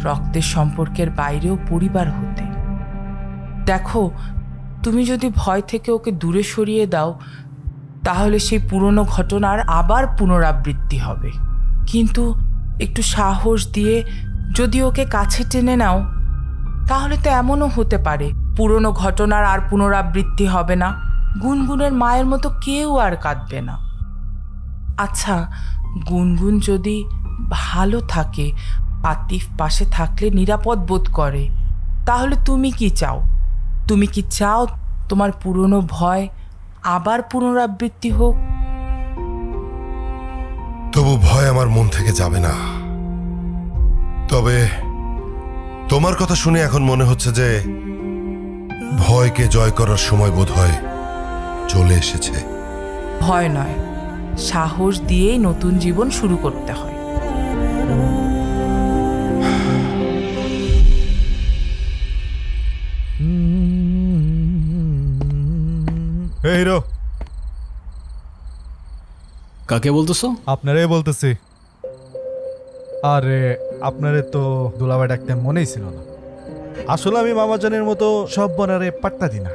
রক্তের সম্পর্কের বাইরেও পরিবার হতে। দেখো, তুমি যদি ভয় থেকে ওকে দূরে সরিয়ে দাও, তাহলে সেই পুরনো ঘটনার আবার পুনরাবৃত্তি হবে। কিন্তু একটু সাহস দিয়ে যদি ওকে কাছে টেনে নাও, তাহলে তো এমনও হতে পারে পুরনো ঘটনার আর পুনরাবৃত্তি হবে না, গুনগুনের মায়ের মতো কেউ আর কাঁদবে না। আচ্ছা, গুনগুন যদি ভালো থাকে, আতিফ পাশে থাকলে নিরাপদ বোধ করে, তাহলে তুমি কি চাও? তুমি কি চাও তোমার পুরনো ভয় আবার পুনরাবৃত্তি হোক? তবু ভয় আমার মন থেকে যাবে না। তবে তোমার কথা শুনে এখন মনে হচ্ছে যে ভয়কে জয় করার সময় বোধহয় চলে এসেছে। ভয় নয়, সাহস দিয়েই নতুন জীবন শুরু করতে হয়। এই হিরো, কাকে বলতেছো? আপনারাই বলতেছি। আরে আপনারে তো দুলাভাই ডাকতে মনেই ছিল না। আসলে আমি মামাজানের মতো সব বনারে পাত্তা দিই না।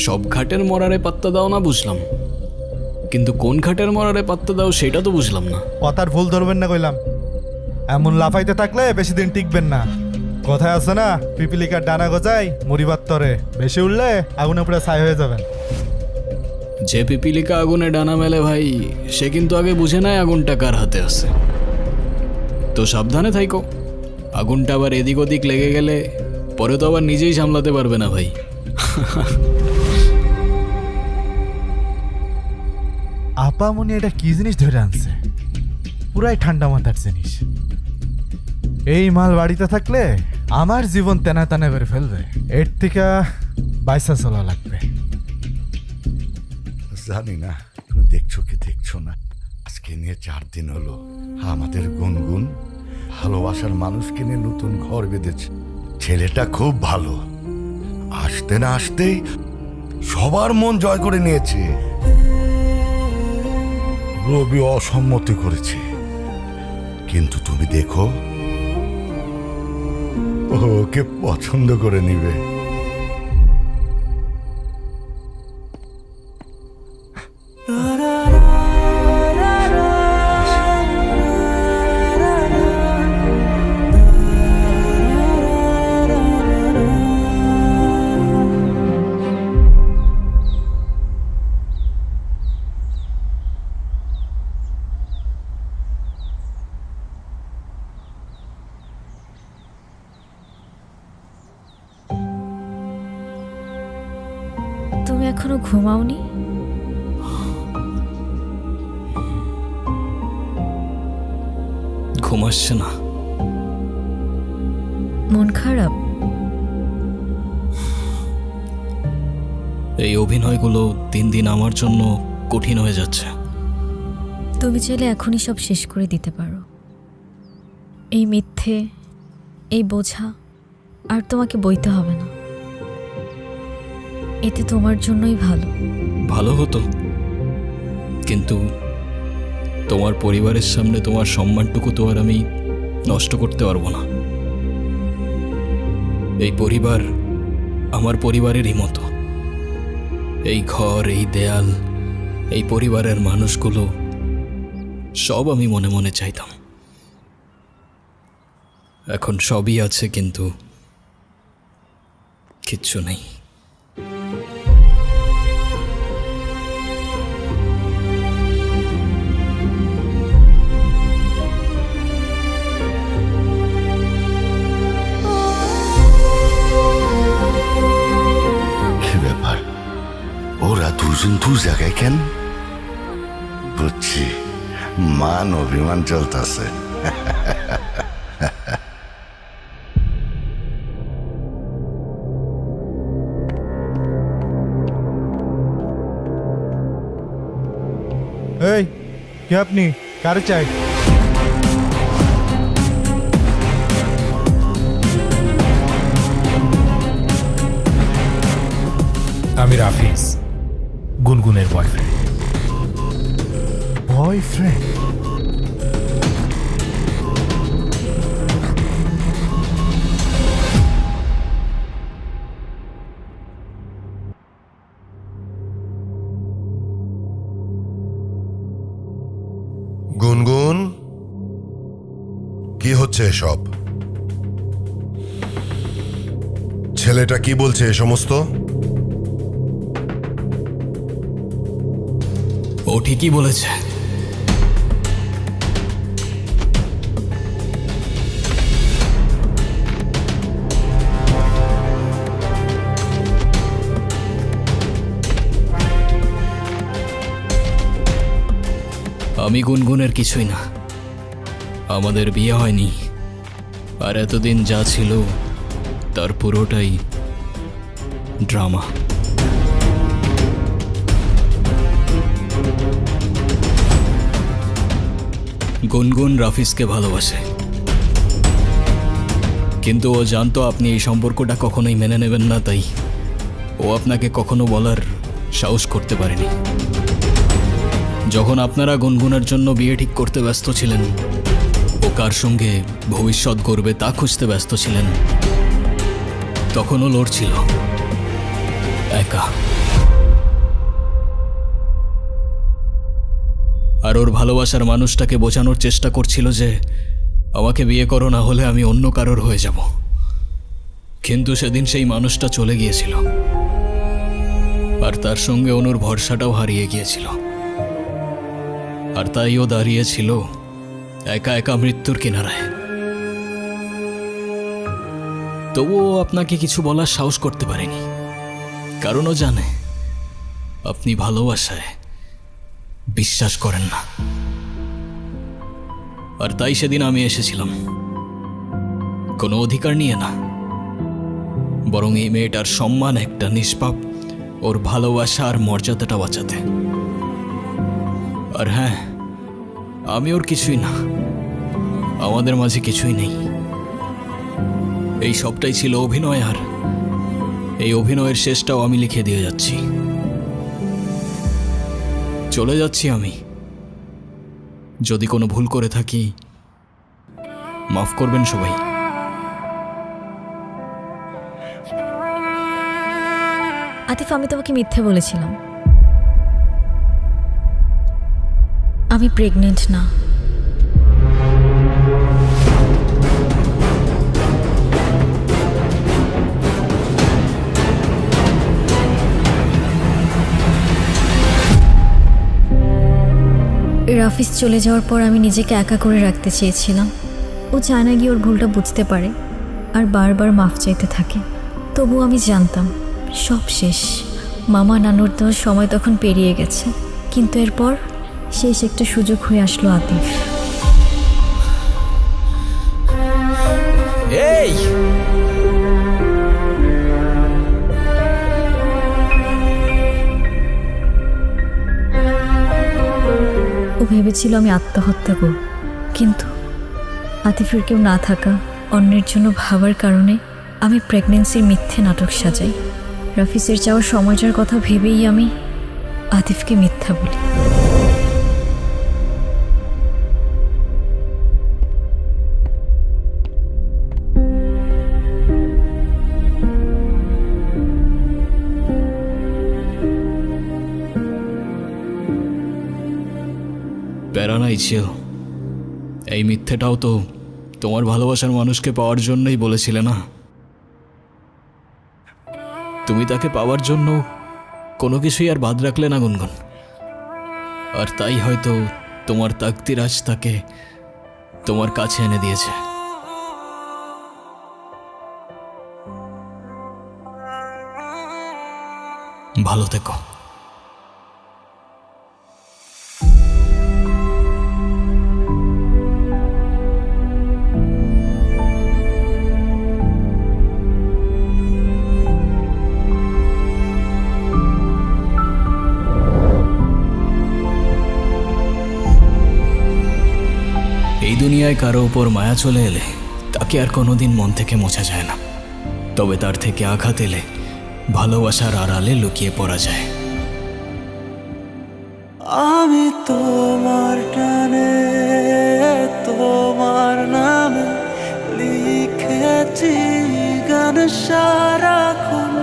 সব ঘাটের মরারে পাত্তা দাও না বুঝলাম, কিন্তু কোন ঘাটের মরারে পাত্তা দাও সেটা তো বুঝলাম না। কথার ভুল ধরবেন না কইলাম। এমন লাফাইতে থাকলে বেশি দিন টিকবেন না। কথায় আছে না, পিপিলিকার ডানা গজায় মরিবার তরে, বেশি উঠলে আগুনে পুরো ছাই হয়ে যাবেন। যে পিপিলিকা আগুনে ডানা মেলে ভাই, সে কিন্তু আগে বুঝে নেয় আগুনটা কার হাতে আছে। তো সাবধানে থাইকো, আগুনটা আবার এদিক ওদিক লেগে গেলে পরে তো আবার নিজেই সামলাতে পারবে না ভাই। আপামনি এটা কি জিনিস ধরে আনছে? পুরাই ঠান্ডা মাথার জিনিস। এই মাল বাড়িতে থাকলে আমার জীবন তেনা তেনা করে ফেলবে। এর থেকে বাইসা চলা লাগবে। জানি না তুমি দেখছো কি দেখছো না, আজকে নিয়ে 4 দিন হলো আমাদের গুনগুন ভালোবাসার মানুষকে নিয়ে নতুন ঘর বেঁধেছে। ছেলেটা খুব ভালো, আসতে না আসতেই সবার মন জয় করে নিয়েছে। রবি অসম্মতি করেছে, কিন্তু তুমি দেখো ওকে পছন্দ করে নিবে। তুমি এখনো ঘুমাওনি? ঘুম আসছে না। মন খারাপ? এই অভিনয়গুলো দিন দিন আমার জন্য কঠিন হয়ে যাচ্ছে। তুমি চাইলে এখনই সব শেষ করে দিতে পারো। এই মিথ্যে, এই বোঝা আর তোমাকে বইতে হবে না। এতে তোমার জন্যই ভালো। ভালো হতো, কিন্তু তোমার পরিবারের সামনে তোমার সম্মানটুকু তো আর আমি নষ্ট করতে পারবো না। এই পরিবার আমার পরিবারেরই মতো। এই ঘর, এই দেয়াল, এই পরিবারের মানুষগুলো সব আমি মনে মনে চাইতাম। এখন সবই আছে, কিন্তু কিচ্ছু নেই। কি ব্যাপার, ওরা দুজন দু জায়গায় কেন? বুঝছি, মান অভিমান চলতেছে। এই কে আপনি? কারে চাই? আমি রাফিজ, গুনগুনের বয়ফ্রেন্ড। বয়ফ্রেন্ড? গুনগুন, কি হচ্ছে এসব? ছেলেটা কি বলছে এ সমস্ত? ও ঠিকই বলেছে। আমি গুনগুনের কিছুই না। আমাদের বিয়ে হয়নি, আর এতদিন যা ছিল তার পুরোটাই ড্রামা। গুনগুন রাফিজকে ভালোবাসে, কিন্তু ও জানতো আপনি এই সম্পর্কটা কখনোই মেনে নেবেন না, তাই ও আপনাকে কখনো বলার সাহস করতে পারেনি। যখন আপনারা গুনগুনের জন্য বিয়ে ঠিক করতে ব্যস্ত ছিলেন, ও কার সঙ্গে ভবিষ্যৎ গড়বে তা খুঁজতে ব্যস্ত ছিলেন, তখনও লড়ছিল একা। আর ওর ভালোবাসার মানুষটাকে বোঝানোর চেষ্টা করছিল যে আমাকে বিয়ে করো, না হলে আমি অন্য কারোর হয়ে যাব। কিন্তু সেদিন সেই মানুষটা চলে গিয়েছিল, আর তার সঙ্গে অনুর ভরসাটাও হারিয়ে গিয়েছিল। আর তাই ও দাঁড়িয়েছিল একা একা মৃত্যুর কিনারায়। তবুও আপনাকে কিছু বলার সাহস করতে পারেনি, কারণ ও জানে আপনি ভালোবাসায় বিশ্বাস করেন না। আর তাই সেদিন আমি এসেছিলাম, কোনো অধিকার নিয়ে না, বরং এই মেয়েটার সম্মান, একটা নিষ্পাপ ওর ভালোবাসা আর মর্যাদাটা বাঁচাতে। আর হ্যাঁ, আমি ওর কিছুই না, আমাদের মাঝে কিছুই নেই। এই সবটাই ছিল অভিনয়, আর এই অভিনয়ের শেষটাও আমি লিখে দিয়ে যাচ্ছি। চলে যাচ্ছি আমি। যদি কোনো ভুল করে থাকি মাফ করবেন সবাই। আতিফ, আমি তোমাকে মিথ্যে বলেছিলাম। আমি প্রেগনেন্ট না। রাফিজ চলে যাওয়ার পর আমি নিজেকে একা করে রাখতে চেয়েছিলাম। ও চায় না গিয়ে ওর ভুলটা বুঝতে পারে আর বারবার মাফ চাইতে থাকে। তবু আমি জানতাম সব শেষ। মামা নানুর দেওয়ার সময় তখন পেরিয়ে গেছে, কিন্তু এরপর শেষ একটা সুযোগ হয়ে আসলো আতিফ। এই ও ভেবেছিল আমি আত্মহত্যা করব, কিন্তু আতিফের কেউ না থাকা, অন্যের জন্য ভাবার কারণে আমি প্রেগনেন্সির মিথ্যে নাটক সাজাই। রাফিজের যাওয়ার সময়টার কথা ভেবেই আমি আতিফকে মিথ্যা বলি। প্যারা নাই ছিল, এই মিথ্যেটাও তো তোমার ভালোবাসার মানুষকে পাওয়ার জন্যই বলেছিলে না? তুমি তাকে পাওয়ার জন্য কোনো কিছুই আর বাদ রাখলে না গুনগুন, আর তাই হয়তো তোমার তাকদির আজ তাকে তোমার কাছে এনে দিয়েছে। ভালো থেকো। এই দুনিয়ায় কারো উপর মায়া চলে এলে তাকে আর কোনোদিন মন থেকে মোছা যায় না, তবে তার থেকে আঘাত এলে ভালোবাসার আড়ালে লুকিয়ে পড়া যায়। আমি তোমার টানে তোমার নামে লিখেছি গান সারাক্ষণ,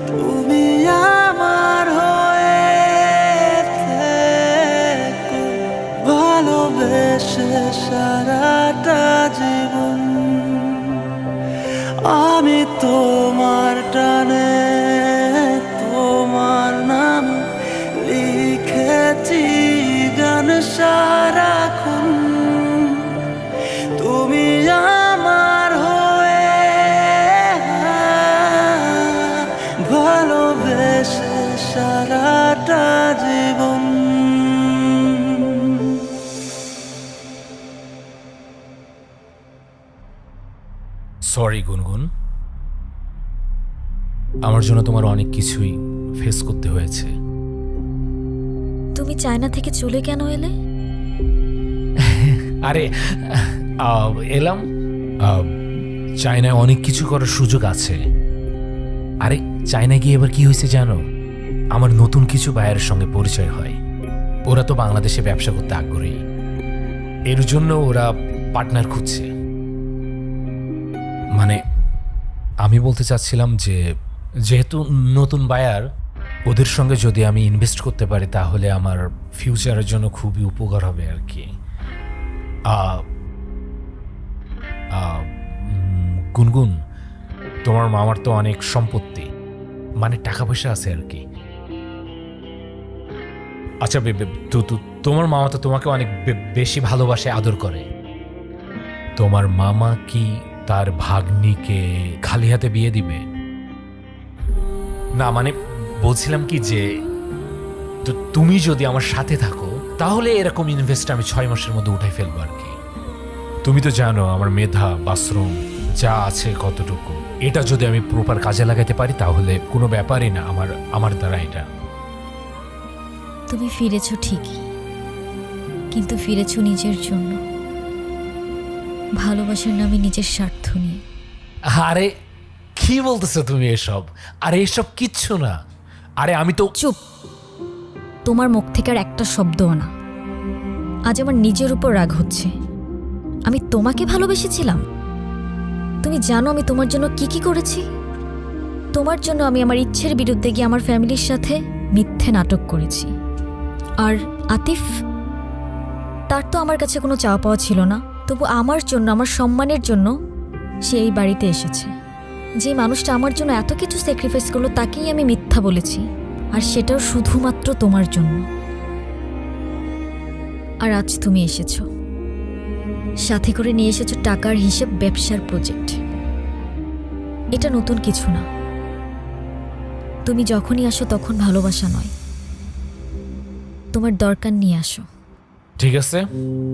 তুমি আমার হয়ে থেকো ভালোবেসে সারাটা জীবন। আমি তোমার টানে তোমার নাম লিখেছি গান সারাক্ষণ, তুমি আমার হয়ে ভালোবেসে সারাটা জীবন। সরি গুনগুন, আমার জন্য তোমার অনেক কিছুই ফেস করতে হয়েছে। তুমি চায়না থেকে চলে কেন এলে? আরে এলাম, চায়নায় অনেক কিছু করার সুযোগ আছে। আরে চায়নায় গিয়ে এবার কি হয়েছে জানো? আমার নতুন কিছু বায়ারের সঙ্গে পরিচয় হয়। ওরা তো বাংলাদেশে ব্যবসা করতে আগ্রহী, এর জন্য ওরা পার্টনার খুঁজছে। মানে আমি বলতে চাচ্ছিলাম যে যেহেতু নতুন বায়ার, ওদের সঙ্গে যদি আমি ইনভেস্ট করতে পারি তাহলে আমার ফিউচারের জন্য খুবই উপকার হবে আর কি। গুনগুন, তোমার মামার তো অনেক সম্পত্তি, মানে টাকা পয়সা আছে আর কি। আচ্ছা তোমার মামা তো তোমাকে অনেক বেশি ভালোবাসে, আদর করে। তোমার মামা কি তার ভাগ্নিকে খালি হাতে বিয়ে দিবে? না মানে বলছিলাম কি যে তুমি যদি আমার সাথে থাকো তাহলে এরকম ইনভেস্ট আমি 6 মাসের মধ্যে উঠাই ফেলবো আর কি। তুমি তো জানো আমার মেধা বাথরুম যা আছে কতটুকু, এটা যদি আমি প্রপার কাজে লাগাতে পারি তাহলে কোনো ব্যাপারই না আমার দ্বারা এটা। তুমি ফিরেছো ঠিকই, কিন্তু ফিরেছো নিজের জন্য, ভালোবাসার নামে নিজের স্বার্থ নিয়ে। আরে কি বলতেছো তুমি এসব? আরে এসব কিচ্ছু না। আরে আমি তো চুপ, তোমার মুখ থেকে আর একটা শব্দও না। আজ আমার নিজের উপর রাগ হচ্ছে। আমি তোমাকে ভালোবেসেছিলাম। তুমি জানো আমি তোমার জন্য কি কি করেছি? তোমার জন্য আমি আমার ইচ্ছের বিরুদ্ধে গিয়ে আমার ফ্যামিলির সাথে মিথ্যে নাটক করেছি। আর আতিফ, তার তো আমার কাছে কোনো চাওয়া পাওয়া ছিল না, তবু আমার জন্য, আমার সম্মানের জন্য সে এই বাড়িতে এসেছে। যে মানুষটা আমার জন্য এত কিছু স্যাক্রিফাইস করলো তাকেই আমি মিথ্যা বলেছি, আর সেটাও শুধুমাত্র তোমার জন্য। আর আজ তুমি এসেছো, সাথে করে নিয়ে এসেছো টাকার হিসেব, ব্যবসার প্রজেক্ট। এটা নতুন কিছু না। তুমি যখনই আসো তখন ভালোবাসা নয়, তোমার দরকার নিয়ে আসো। ঠিক আছে,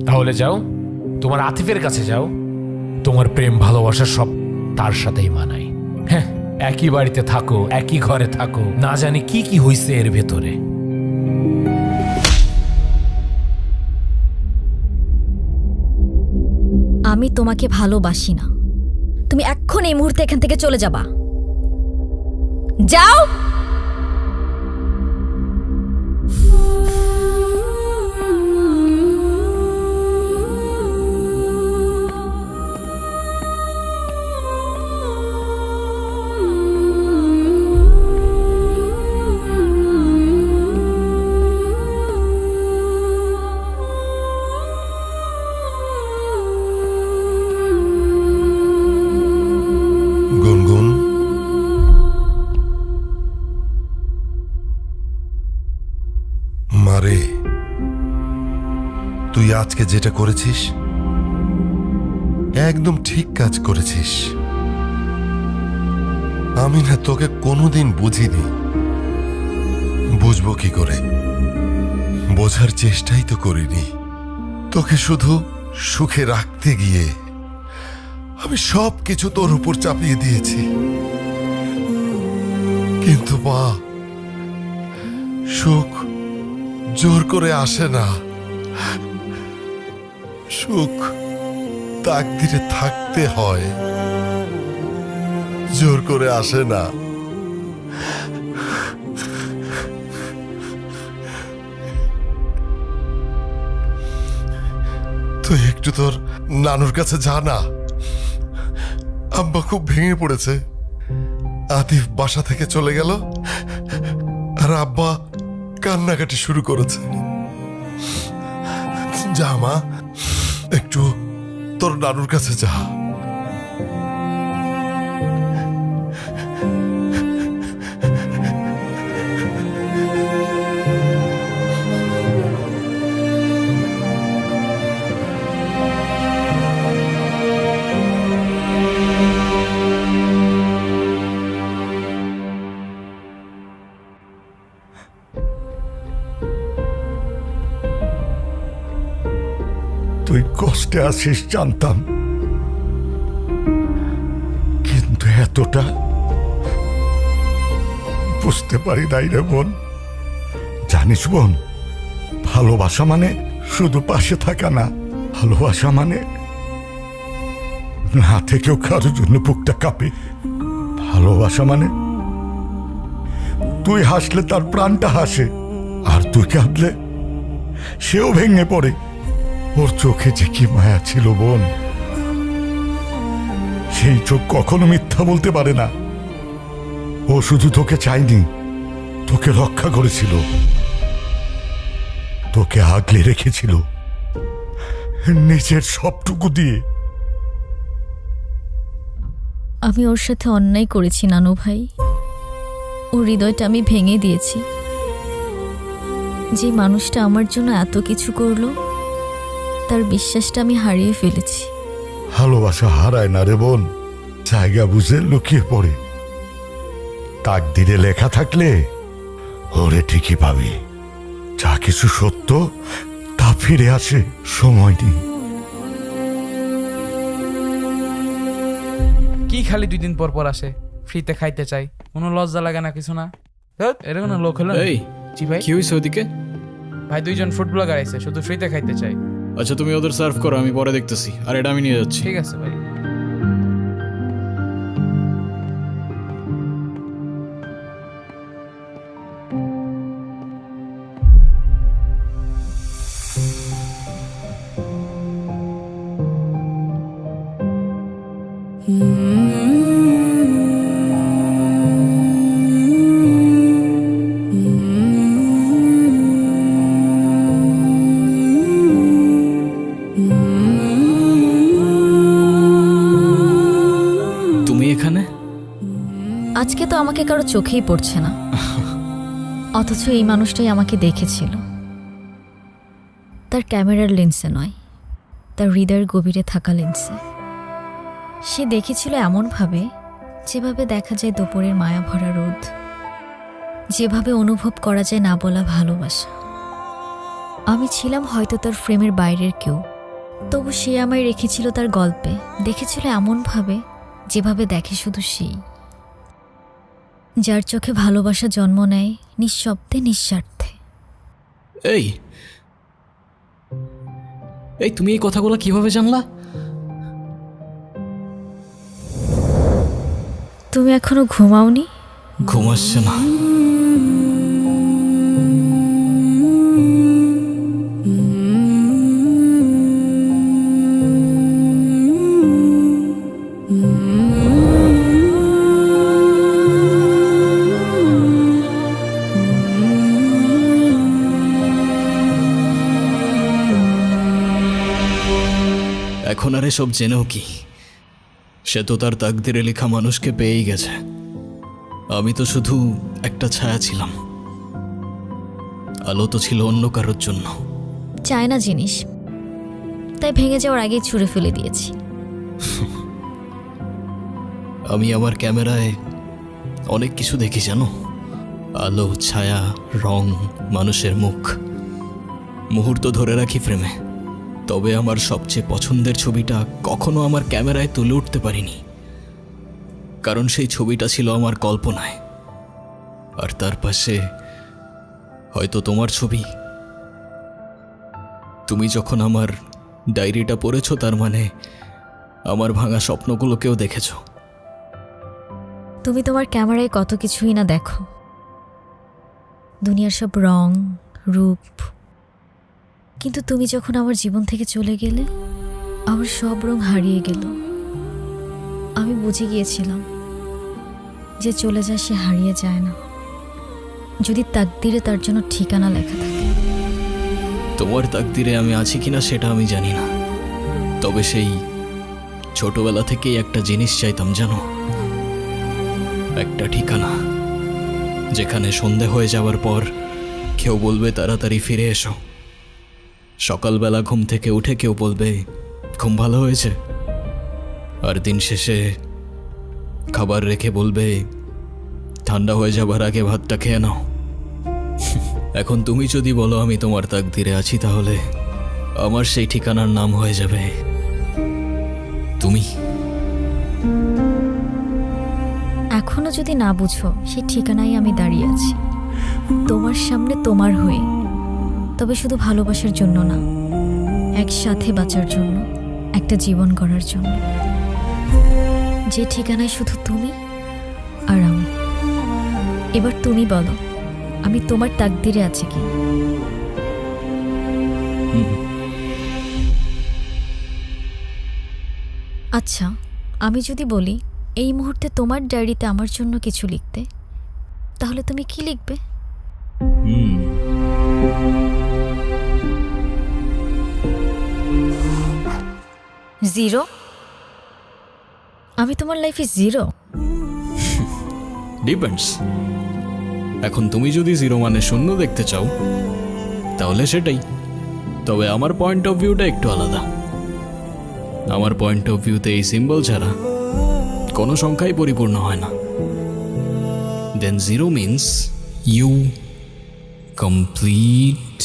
তাহলে যাও, তোমার আতিফের কাছে যাও। তোমার প্রেম ভালোবাসা সব তার সাথেই মানায়। হ্যাঁ, একই বাড়িতে থাকো, একই ঘরে থাকো, না জানি কি কি হইছে এর ভেতরে। আমি তোমাকে ভালোবাসি না। তুমি এখন এই মুহূর্তে এখান থেকে চলে যাবা। যাও। গুনগুন, মারে, তুই আজকে যেটা করেছিস একদম ঠিক কাজ করেছিস। আমি না তোকে কোনোদিন বুঝিনি, বুঝবো কি করে? বোঝার চেষ্টাই তো করিনি। তোকে শুধু সুখে রাখতে গিয়ে আমি সব কিছু তোর উপর চাপিয়ে দিয়েছি। কিন্তু মা, সুখ জোর করে আসে না। সুখ তাকদিরে থাকতে হয়, জোর করে আসে না। তুই একটু তোর নানুর কাছে যা না। আব্বা খুব ভেঙে পড়েছে। আতিফ বাসা থেকে চলে গেল আর আব্বা কান্নাকাটি শুরু করেছে। যা মা, একটু তোর নানুর কাছে যা। তুই কষ্টে আছিস জানতাম, কিন্তু এতটা বুঝতে পারি নাই রে বোন। জানিস বোন, ভালোবাসা মানে শুধু পাশে থাকা না, ভালোবাসা মানে না থেকেও কারোর জন্য বুকটা কাঁপে। ভালোবাসা মানে তুই হাসলে তার প্রাণটা হাসে, আর তুই কাঁদলে সেও ভেঙে পড়ে। ওর চোখে যে কি মায়া ছিল বোন, সেই চোখ কখনো মিথ্যা বলতে পারে না। ও শুধু তোকে চায়নি, তোকে রক্ষা করেছিল, তোকে আগলে রেখেছিল নিজের সবটুকু দিয়ে। আমি ওর সাথে অন্যায় করেছি নানু ভাই। ও ওর হৃদয়টা আমি ভেঙে দিয়েছি। যে মানুষটা আমার জন্য এত কিছু করলো, তার বিশ্বাসটা আমি হারিয়ে ফেলেছি। ভালোবাসা হারায় না রে বোন, জায়গা বুঝে লুকিয়ে পড়ে। তাকদিরে লেখা থাকলে ওরে ঠিকই পাবি। যা কিছু সত্য তা ফিরে আসে, সময় নেই। কি খালি 2 দিন পর পর আসে, ফ্রিতে খাইতে চাই, কোনো লজ্জা লাগে না কিছু না? এটা কোনো লোক হলো? এই জি ভাই। কি হয়েছে ওদিকে? ভাই 2 জন ফুড ব্লগার আইছে, শুধু ফ্রিতে খাইতে চাই। আচ্ছা তুমি ওদের সার্ভ করো, আমি পরে দেখতেছি। আর এটা আমি নিয়ে যাচ্ছি। ঠিক আছে ভাই। তুমি এখানে? আজকে তো আমাকে কারো চোখেই পড়ছে না, অথচ এই মানুষটাই আমাকে দেখেছিল। তার ক্যামেরার লেন্সে নয়, তার হৃদয়ের গভীরে থাকা লেন্সে। সে দেখেছিল এমনভাবে যেভাবে দেখা যায় দুপুরের মায়া ভরা রোদ, যেভাবে অনুভব করা যায় না বলা ভালোবাসা। আমি ছিলাম হয়তো তার ফ্রেমের বাইরের কেউ, তবু সে আমায় রেখেছিল তার গল্পে। দেখেছিল এমনভাবে যেভাবে দেখে শুধু সেই, যার চোখে ভালোবাসা জন্ম নেয় নিঃশব্দে, নিঃস্বার্থে। এই এই তুমি এই কথাগুলো কিভাবে জানলা? তুমি এখনো ঘুমাওনি? ঘুম আসছে না। এখন আর এসব জেনেও কি? সে তো তার তাকদিরে লেখা মানুষকে পেয়েই গেছে। আমি তো শুধু একটা ছায়া ছিলাম, আলো তো ছিল অন্য কারোর জন্য। চায় না জিনিস, তাই ভেঙে যাওয়ার আগেই ছুঁড়ে ফেলে দিয়েছি। আমি আমার ক্যামেরায় অনেক কিছু দেখি জানো, আলো, ছায়া, রং, মানুষের মুখ। মুহূর্ত ধরে রাখি ফ্রেমে, তবে আমার সবচেয়ে পছন্দের ছবিটা কখনো আমার ক্যামেরায় তুলে উঠতে পারিনি, কারণ সেই ছবিটা ছিল আমার কল্পনায়। আর তার পাশে হয়তো তোমার ছবি। তুমি যখন আমার ডায়েরিটা পড়েছো, তার মানে আমার ভাঙা স্বপ্নগুলোকেও দেখেছো। তুমি তোমার ক্যামেরায় কত কিছুই না দেখো, দুনিয়ার সব রং, রূপ। কিন্তু তুমি যখন আমার জীবন থেকে চলে গেলে, আমার সব রং হারিয়ে গেল। আমি বুঝে গিয়েছিলাম যে চলে যায় সে হারিয়ে যায় না, যদি তাকদিরে তার জন্য ঠিকানা লেখা থাকে। তোমার তাকদিরে আমি আছি কিনা সেটা আমি জানি না, তবে সেই ছোটবেলা থেকেই একটা জিনিস চাইতাম জানো, একটা ঠিকানা, যেখানে সন্ধে হয়ে যাওয়ার পর কেউ বলবে তাড়াতাড়ি ফিরে এসো। সকালবেলা ঘুম থেকে উঠে কেউ বলবে ঘুম ভালো হয়েছে, আর দিন শেষে খাবার রেখে বলবে ঠান্ডা হয়ে যাবার আগে ভাতটা খেয়ে নাও। এখন তুমি যদি বলো আমি তোমার তাকদিরে আছি, তাহলে আমার সেই ঠিকানার নাম হয়ে যাবে তুমি। এখনো যদি না বুঝো, সেই ঠিকানায় আমি দাঁড়িয়ে আছি, তোমার সামনে, তোমার হয়ে। তবে শুধু ভালোবাসার জন্য না, একসাথে বাঁচার জন্য, একটা জীবন গড়ার জন্য, যে ঠিকানায় শুধু তুমি আর আমি। এবার তুমি বলো, আমি তোমার তাকদিরে আছি কি? আচ্ছা, আমি যদি বলি এই মুহূর্তে তোমার ডায়েরিতে আমার জন্য কিছু লিখতে, তাহলে তুমি কি লিখবে? 0? আমি তোমার লাইফে 0? ডিপেন্ডস। এখন তুমি যদি জিরো মানে শূন্য দেখতে চাও তাহলে সেটাই, তবে আমার পয়েন্ট অফ ভিউটা একটু আলাদা। আমার পয়েন্ট অফ ভিউতে এই সিম্বল ছাড়া কোনো সংখ্যাই পরিপূর্ণ হয় না। Then zero means you complete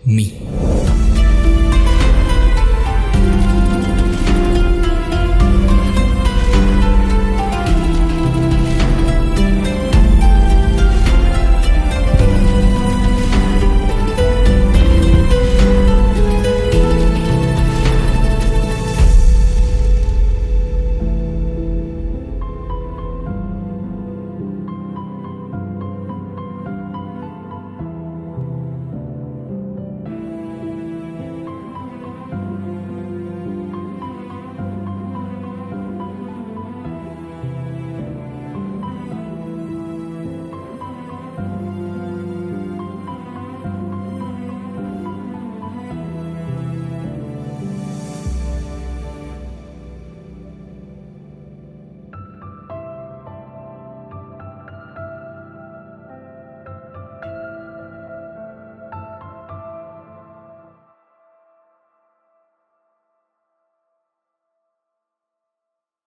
me.